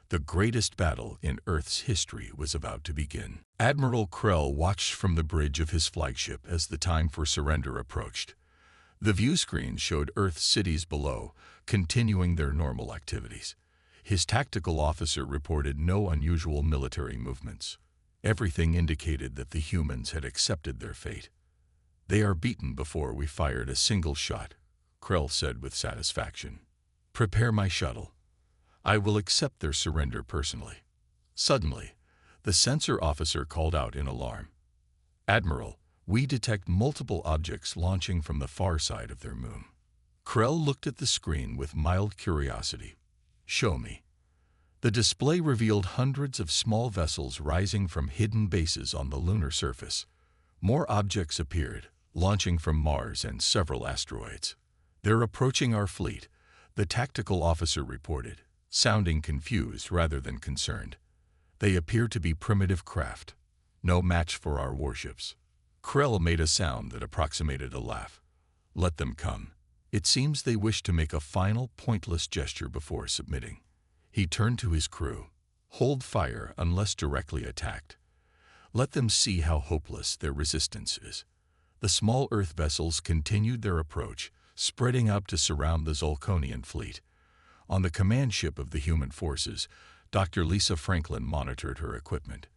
The greatest battle in Earth's history was about to begin. Admiral Krell watched from the bridge of his flagship as the time for surrender approached. The view screen showed Earth's cities below, continuing their normal activities. His tactical officer reported no unusual military movements. Everything indicated that the humans had accepted their fate. "They are beaten before we fired a single shot," Krell said with satisfaction. "Prepare my shuttle. I will accept their surrender personally." Suddenly, the sensor officer called out in alarm. "Admiral, we detect multiple objects launching from the far side of their moon." Krell looked at the screen with mild curiosity. "Show me." The display revealed hundreds of small vessels rising from hidden bases on the lunar surface. More objects appeared, launching from Mars and several asteroids. "They're approaching our fleet," the tactical officer reported, sounding confused rather than concerned. "They appear to be primitive craft, no match for our warships." Krell made a sound that approximated a laugh. "Let them come." It seems they wish to make a final, pointless gesture before submitting. He turned to his crew. "Hold fire unless directly attacked. Let them see how hopeless their resistance is." The small Earth vessels continued their approach, spreading out to surround the Zolkonian fleet. On the command ship of the human forces, Dr. Lisa Franklin monitored her equipment.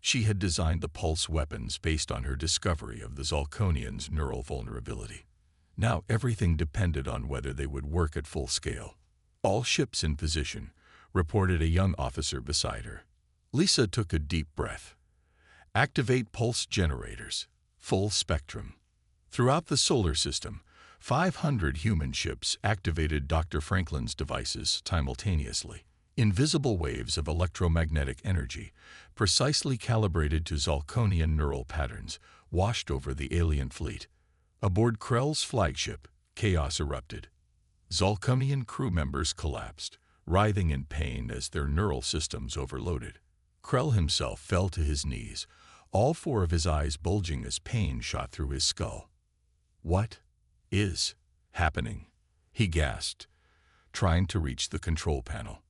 She had designed the pulse weapons based on her discovery of the Zolkonians' neural vulnerability. Now everything depended on whether they would work at full scale. "All ships in position," reported a young officer beside her. Lisa took a deep breath. "Activate pulse generators. Full spectrum." Throughout the solar system, 500 human ships activated Dr. Franklin's devices simultaneously. Invisible waves of electromagnetic energy, precisely calibrated to Zolkonian neural patterns, washed over the alien fleet. Aboard Krell's flagship, chaos erupted. Zolkonian crew members collapsed, writhing in pain as their neural systems overloaded. Krell himself fell to his knees, all four of his eyes bulging as pain shot through his skull. "What is happening?" he gasped, trying to reach the control panel.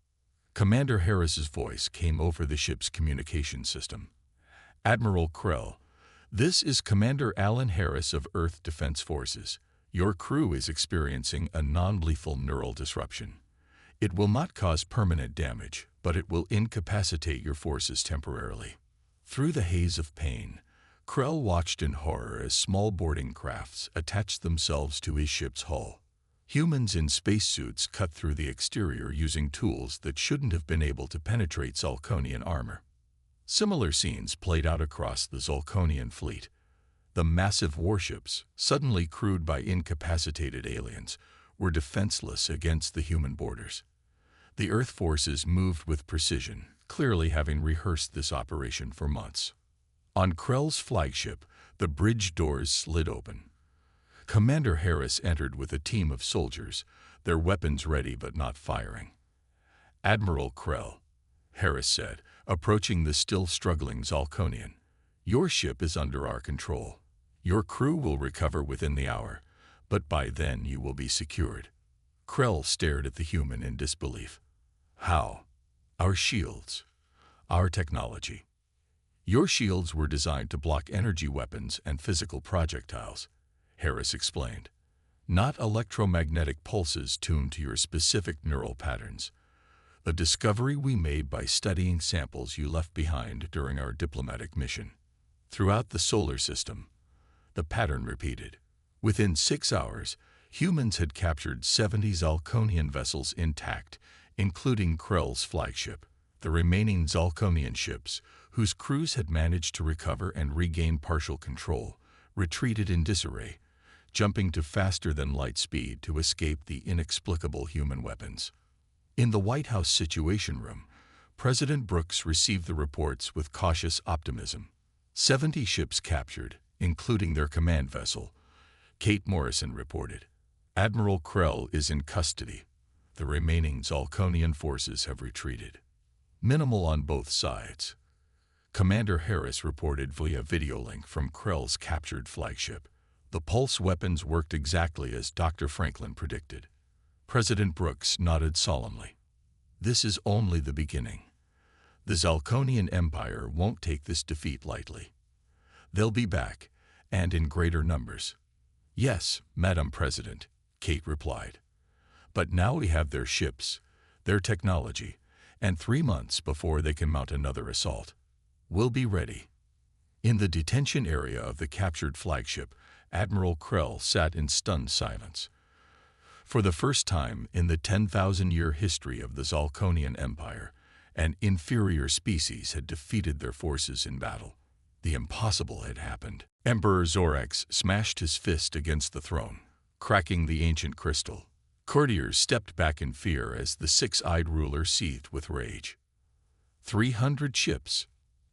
Commander Harris's voice came over the ship's communication system. "Admiral Krell, this is Commander Alan Harris of Earth Defense Forces. Your crew is experiencing a non-lethal neural disruption. It will not cause permanent damage, but it will incapacitate your forces temporarily." Through the haze of pain, Krell watched in horror as small boarding crafts attached themselves to his ship's hull. Humans in spacesuits cut through the exterior using tools that shouldn't have been able to penetrate Zolkonian armor. Similar scenes played out across the Zolkonian fleet. The massive warships, suddenly crewed by incapacitated aliens, were defenseless against the human boarders. The Earth forces moved with precision, clearly having rehearsed this operation for months. On Krell's flagship, the bridge doors slid open. Commander Harris entered with a team of soldiers, their weapons ready but not firing. "Admiral Krell," Harris said, approaching the still struggling Zolkonian, "your ship is under our control. Your crew will recover within the hour, but by then you will be secured." Krell stared at the human in disbelief. "How?" "Our shields. Our technology. Your shields were designed to block energy weapons and physical projectiles," Harris explained. "Not electromagnetic pulses tuned to your specific neural patterns. A discovery we made by studying samples you left behind during our diplomatic mission." Throughout the solar system, the pattern repeated. Within 6 hours, humans had captured 70 Zolkonian vessels intact, including Krell's flagship. The remaining Zolkonian ships, whose crews had managed to recover and regain partial control, retreated in disarray, jumping to faster-than-light speed to escape the inexplicable human weapons. In the White House Situation Room, President Brooks received the reports with cautious optimism. 70 ships captured, including their command vessel, Kate Morrison reported. "Admiral Krell is in custody. The remaining Zolkonian forces have retreated." Minimal on both sides. Commander Harris reported via video link from Krell's captured flagship. The pulse weapons worked exactly as Dr. Franklin predicted. President Brooks nodded solemnly. "This is only the beginning. The Zolkonian Empire won't take this defeat lightly. They'll be back, and in greater numbers. "Yes, Madam President," Kate replied. "But now we have their ships, their technology, and 3 months before they can mount another assault. We'll be ready." In the detention area of the captured flagship, Admiral Krell sat in stunned silence. For the first time in the 10,000-year history of the Zalkonian Empire, an inferior species had defeated their forces in battle. The impossible had happened. Emperor Zorax smashed his fist against the throne, cracking the ancient crystal. Courtiers stepped back in fear as the six-eyed ruler seethed with rage. 300 ships,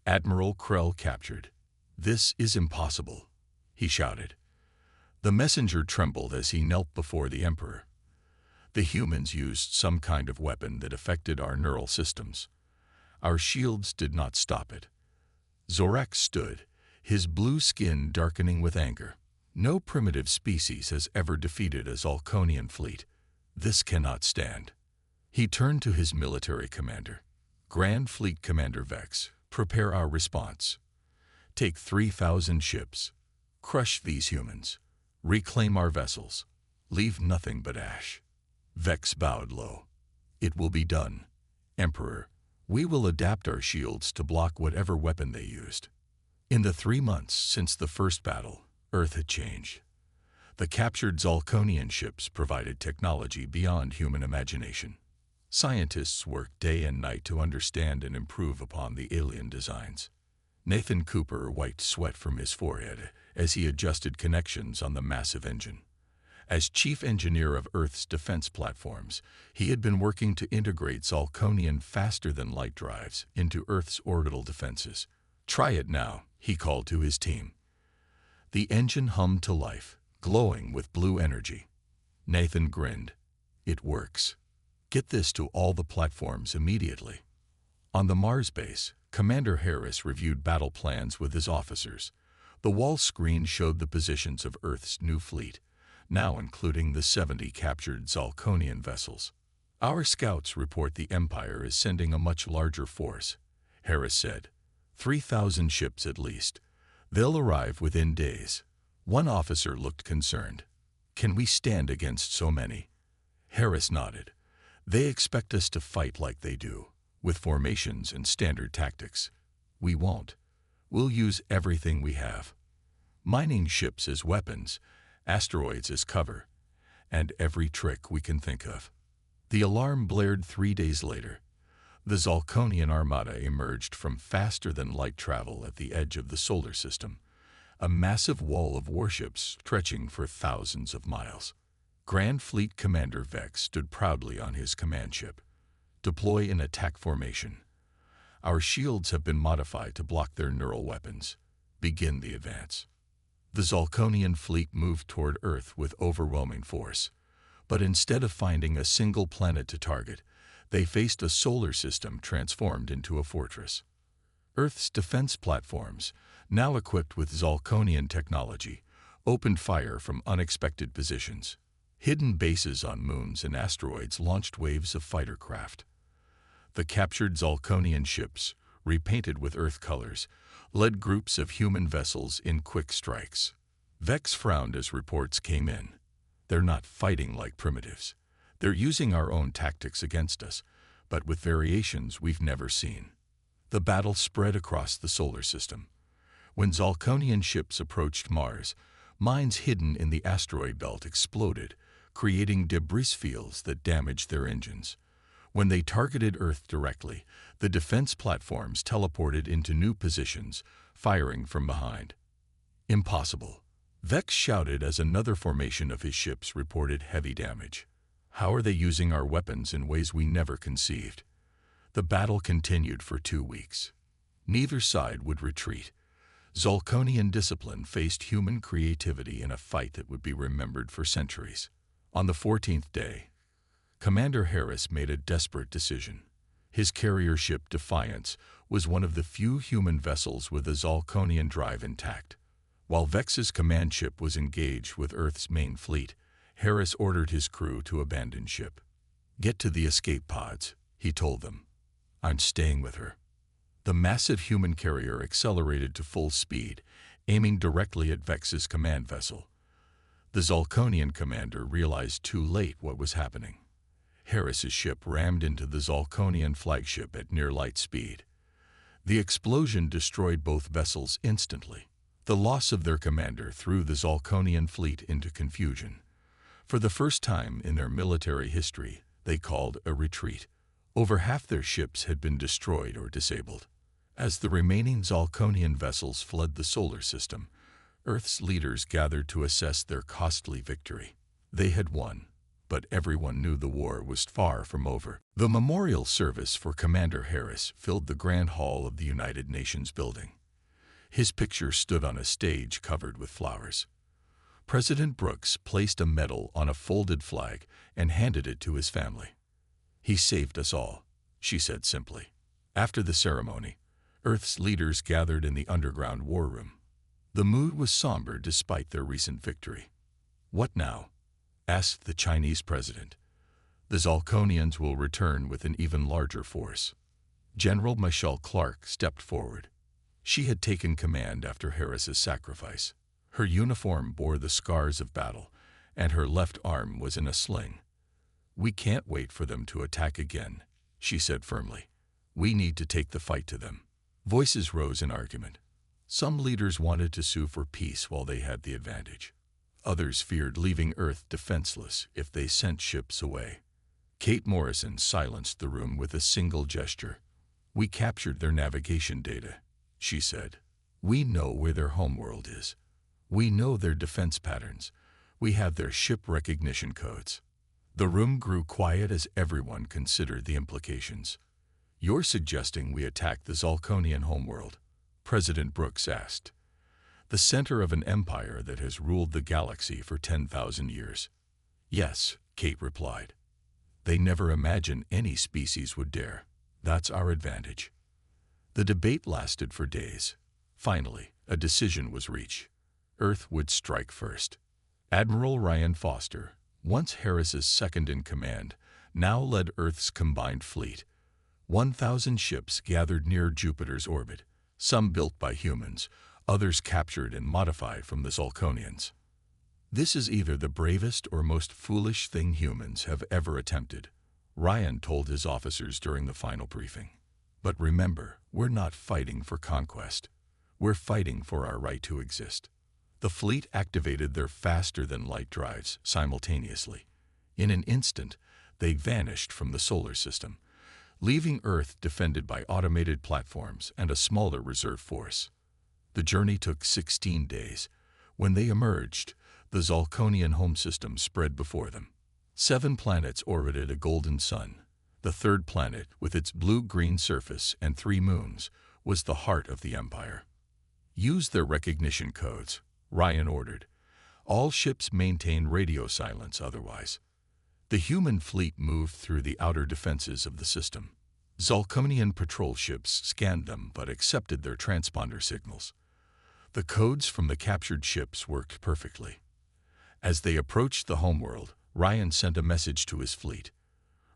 Admiral Krell captured. "This is impossible," he shouted. The messenger trembled as he knelt before the emperor. "The humans used some kind of weapon that affected our neural systems. Our shields did not stop it." Zorax stood, his blue skin darkening with anger. "No primitive species has ever defeated a Zalkonian fleet. This cannot stand." He turned to his military commander. "Grand Fleet Commander Vex, prepare our response. Take 3,000 ships. Crush these humans. Reclaim our vessels. Leave nothing but ash." Vex bowed low. "It will be done, Emperor. We will adapt our shields to block whatever weapon they used." In the 3 months since the first battle, Earth had changed. The captured Zalkonian ships provided technology beyond human imagination. Scientists worked day and night to understand and improve upon the alien designs. Nathan Cooper wiped sweat from his forehead as he adjusted connections on the massive engine. As chief engineer of Earth's defense platforms, he had been working to integrate Zalkonian faster-than-light drives into Earth's orbital defenses. "Try it now," he called to his team. The engine hummed to life, glowing with blue energy. Nathan grinned. "It works. Get this to all the platforms immediately." On the Mars base, Commander Harris reviewed battle plans with his officers. The wall screen showed the positions of Earth's new fleet, now including the 70 captured Zalkonian vessels. "Our scouts report the Empire is sending a much larger force," Harris said. 3,000 ships at least. They'll arrive within days." One officer looked concerned. "Can we stand against so many?" Harris nodded. "They expect us to fight like they do, with formations and standard tactics. We won't. We'll use everything we have. Mining ships as weapons, asteroids as cover, and every trick we can think of." The alarm blared 3 days later. The Zalkonian armada emerged from faster-than-light travel at the edge of the solar system, a massive wall of warships stretching for thousands of miles. Grand Fleet Commander Vex stood proudly on his command ship. "Deploy in attack formation. Our shields have been modified to block their neural weapons. Begin the advance." The Zalkonian fleet moved toward Earth with overwhelming force. But instead of finding a single planet to target, they faced a solar system transformed into a fortress. Earth's defense platforms, now equipped with Zalkonian technology, opened fire from unexpected positions. Hidden bases on moons and asteroids launched waves of fighter craft. The captured Zalkonian ships, repainted with Earth colors, led groups of human vessels in quick strikes. Vex frowned as reports came in. "They're not fighting like primitives. They're using our own tactics against us, but with variations we've never seen." The battle spread across the solar system. When Zalkonian ships approached Mars, mines hidden in the asteroid belt exploded, creating debris fields that damaged their engines. When they targeted Earth directly, the defense platforms teleported into new positions, firing from behind. "Impossible," Vex shouted as another formation of his ships reported heavy damage. "How are they using our weapons in ways we never conceived?" The battle continued for 2 weeks. Neither side would retreat. Zalkonian discipline faced human creativity in a fight that would be remembered for centuries. On the 14th day, Commander Harris made a desperate decision. His carrier ship Defiance was one of the few human vessels with a Zalkonian drive intact. While Vex's command ship was engaged with Earth's main fleet, Harris ordered his crew to abandon ship. "Get to the escape pods," he told them. "I'm staying with her." The massive human carrier accelerated to full speed, aiming directly at Vex's command vessel. The Zalconian commander realized too late what was happening. Harris's ship rammed into the Zalconian flagship at near light speed. The explosion destroyed both vessels instantly. The loss of their commander threw the Zalconian fleet into confusion. For the first time in their military history, they called a retreat. Over half their ships had been destroyed or disabled. As the remaining Zalconian vessels fled the solar system, Earth's leaders gathered to assess their costly victory. They had won, but everyone knew the war was far from over. The memorial service for Commander Harris filled the Grand Hall of the United Nations building. His picture stood on a stage covered with flowers. President Brooks placed a medal on a folded flag and handed it to his family. "He saved us all," she said simply. After the ceremony, Earth's leaders gathered in the underground war room. The mood was somber despite their recent victory. "What now?" asked the Chinese president. "The Zalconians will return with an even larger force." General Michelle Clark stepped forward. She had taken command after Harris's sacrifice. Her uniform bore the scars of battle, and her left arm was in a sling. "We can't wait for them to attack again," she said firmly. "We need to take the fight to them." Voices rose in argument. Some leaders wanted to sue for peace while they had the advantage. Others feared leaving Earth defenseless if they sent ships away. Kate Morrison silenced the room with a single gesture. "We captured their navigation data," she said. "We know where their homeworld is. We know their defense patterns. We have their ship recognition codes." The room grew quiet as everyone considered the implications. "You're suggesting we attack the Zalconian homeworld?" President Brooks asked. "The center of an empire that has ruled the galaxy for 10,000 years. "Yes," Kate replied. "They never imagined any species would dare. That's our advantage." The debate lasted for days. Finally, a decision was reached. Earth would strike first. Admiral Ryan Foster, once Harris's second-in-command, now led Earth's combined fleet. 1,000 ships gathered near Jupiter's orbit, some built by humans, others captured and modified from the Zalconians. "This is either the bravest or most foolish thing humans have ever attempted," Ryan told his officers during the final briefing. "But remember, we're not fighting for conquest. We're fighting for our right to exist." The fleet activated their faster-than-light drives simultaneously. In an instant, they vanished from the solar system, leaving Earth defended by automated platforms and a smaller reserve force. The journey took 16 days. When they emerged, the Zalconian home system spread before them. 7 planets orbited a golden sun. The third planet, with its blue-green surface and 3 moons, was the heart of the empire. "Use their recognition codes," Ryan ordered. "All ships maintain radio silence otherwise." The human fleet moved through the outer defenses of the system. Zalconian patrol ships scanned them but accepted their transponder signals. The codes from the captured ships worked perfectly. As they approached the homeworld, Ryan sent a message to his fleet.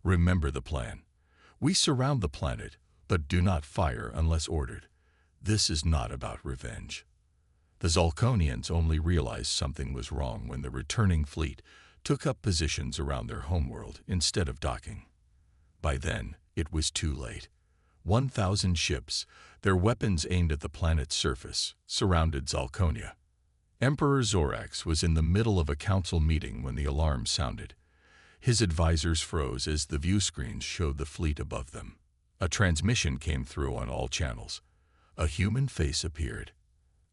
"Remember the plan. We surround the planet, but do not fire unless ordered. This is not about revenge." The Zalconians only realized something was wrong when the returning fleet took up positions around their homeworld instead of docking. By then, it was too late. 1,000 ships, their weapons aimed at the planet's surface, surrounded Zalconia. Emperor Zorax was in the middle of a council meeting when the alarm sounded. His advisors froze as the view screens showed the fleet above them. A transmission came through on all channels. A human face appeared.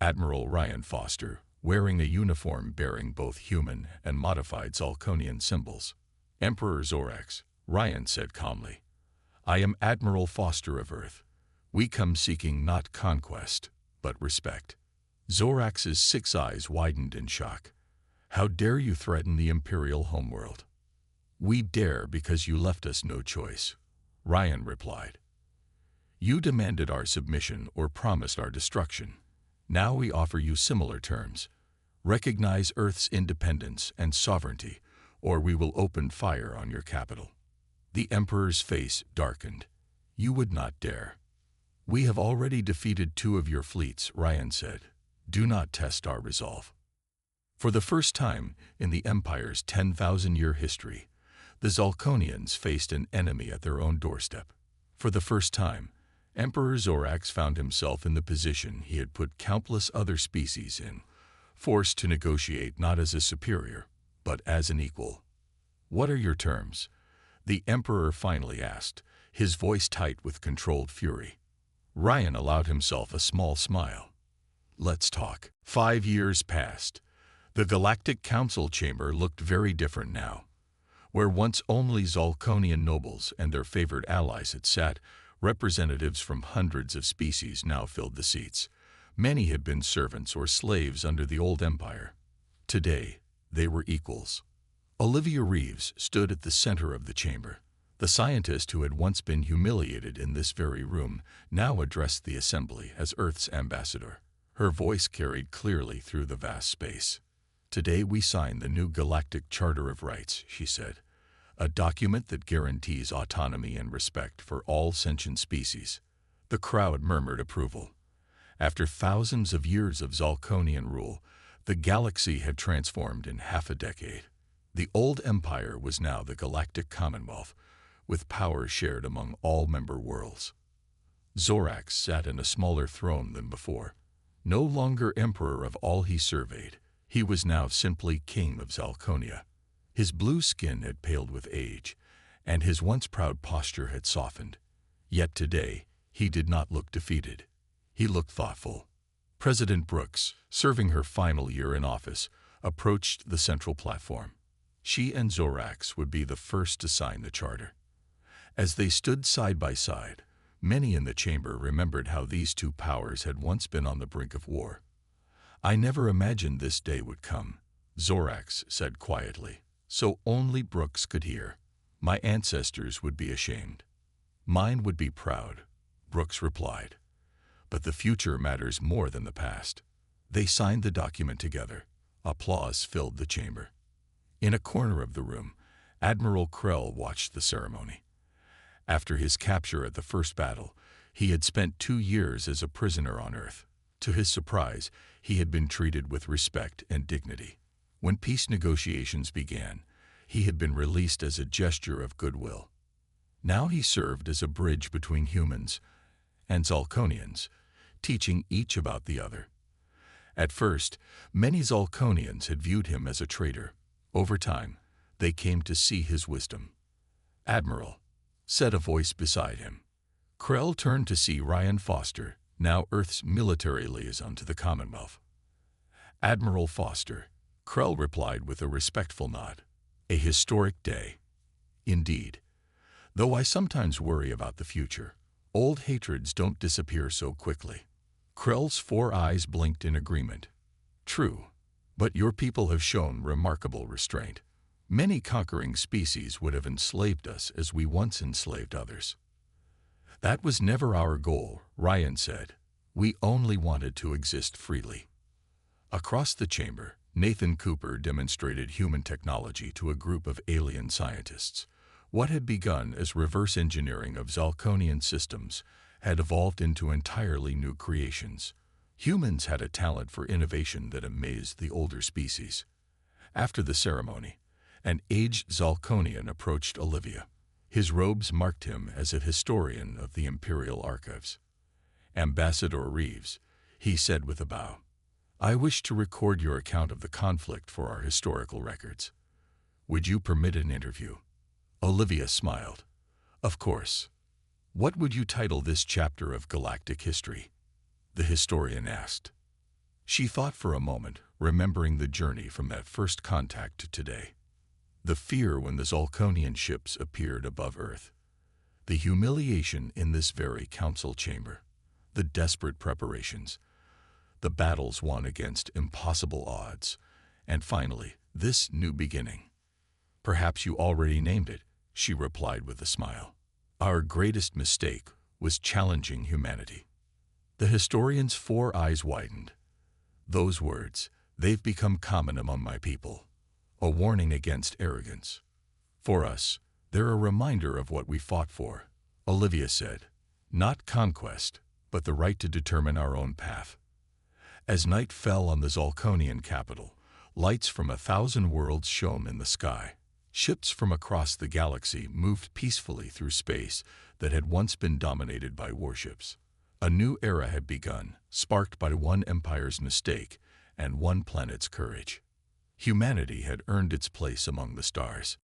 Admiral Ryan Foster, wearing a uniform bearing both human and modified Zalconian symbols. "Emperor Zorax," Ryan said calmly. "I am Admiral Foster of Earth. We come seeking not conquest, but respect." Zorax's 6 eyes widened in shock. "How dare you threaten the Imperial homeworld?" "We dare because you left us no choice," Ryan replied. "You demanded our submission or promised our destruction. Now we offer you similar terms. Recognize Earth's independence and sovereignty, or we will open fire on your capital." The Emperor's face darkened. "You would not dare." "We have already defeated 2 of your fleets," Ryan said. "Do not test our resolve." For the first time in the Empire's 10,000-year history, the Zalconians faced an enemy at their own doorstep. For the first time, Emperor Zorax found himself in the position he had put countless other species in, forced to negotiate not as a superior, but as an equal. "What are your terms?" the Emperor finally asked, his voice tight with controlled fury. Ryan allowed himself a small smile. "Let's talk." 5 years passed. The Galactic Council chamber looked very different now. Where once only Zalconian nobles and their favored allies had sat, representatives from hundreds of species now filled the seats. Many had been servants or slaves under the old empire. Today, they were equals. Olivia Reeves stood at the center of the chamber. The scientist who had once been humiliated in this very room now addressed the assembly as Earth's ambassador. Her voice carried clearly through the vast space. "Today we sign the new Galactic Charter of Rights," she said, "a document that guarantees autonomy and respect for all sentient species." The crowd murmured approval. After thousands of years of Zalconian rule, the galaxy had transformed in half a decade. The old empire was now the Galactic Commonwealth, with power shared among all member worlds. Zorax sat in a smaller throne than before. No longer emperor of all he surveyed, he was now simply king of Zalconia. His blue skin had paled with age, and his once proud posture had softened. Yet today, he did not look defeated. He looked thoughtful. President Brooks, serving her final year in office, approached the central platform. She and Zorax would be the first to sign the charter. As they stood side by side, many in the chamber remembered how these two powers had once been on the brink of war. "I never imagined this day would come," Zorax said quietly, so only Brooks could hear. "My ancestors would be ashamed. Mine would be proud," Brooks replied. "But the future matters more than the past." They signed the document together. Applause filled the chamber. In a corner of the room, Admiral Krell watched the ceremony. After his capture at the first battle, he had spent 2 years as a prisoner on Earth. To his surprise, he had been treated with respect and dignity. When peace negotiations began, he had been released as a gesture of goodwill. Now he served as a bridge between humans and Zalconians, teaching each about the other. At first, many Zalconians had viewed him as a traitor. Over time, they came to see his wisdom. "Admiral," said a voice beside him. Krell turned to see Ryan Foster, now Earth's military liaison to the Commonwealth. "Admiral Foster," Krell replied with a respectful nod. "A historic day." "Indeed. Though I sometimes worry about the future. Old hatreds don't disappear so quickly." Krell's 4 eyes blinked in agreement. "True. But your people have shown remarkable restraint. Many conquering species would have enslaved us as we once enslaved others." "That was never our goal," Ryan said. "We only wanted to exist freely." Across the chamber, Nathan Cooper demonstrated human technology to a group of alien scientists. What had begun as reverse engineering of Zalconian systems had evolved into entirely new creations. Humans had a talent for innovation that amazed the older species. After the ceremony, an aged Zalconian approached Olivia. His robes marked him as a historian of the Imperial Archives. "Ambassador Reeves," he said with a bow, "I wish to record your account of the conflict for our historical records. Would you permit an interview?" Olivia smiled. "Of course." "What would you title this chapter of galactic history?" the historian asked. She thought for a moment, remembering the journey from that first contact to today. The fear when the Zalconian ships appeared above Earth. The humiliation in this very council chamber. The desperate preparations. The battles won against impossible odds. And finally, this new beginning. "Perhaps you already named it," she replied with a smile. "Our greatest mistake was challenging humanity." The historian's 4 eyes widened. "Those words, they've become common among my people. A warning against arrogance. For us, they're a reminder of what we fought for," Olivia said. "Not conquest, but the right to determine our own path." As night fell on the Zalconian capital, Lights from 1,000 worlds shone in the sky. Ships from across the galaxy moved peacefully through space that had once been dominated by warships. A new era had begun, sparked by one empire's mistake and one planet's courage. Humanity had earned its place among the stars.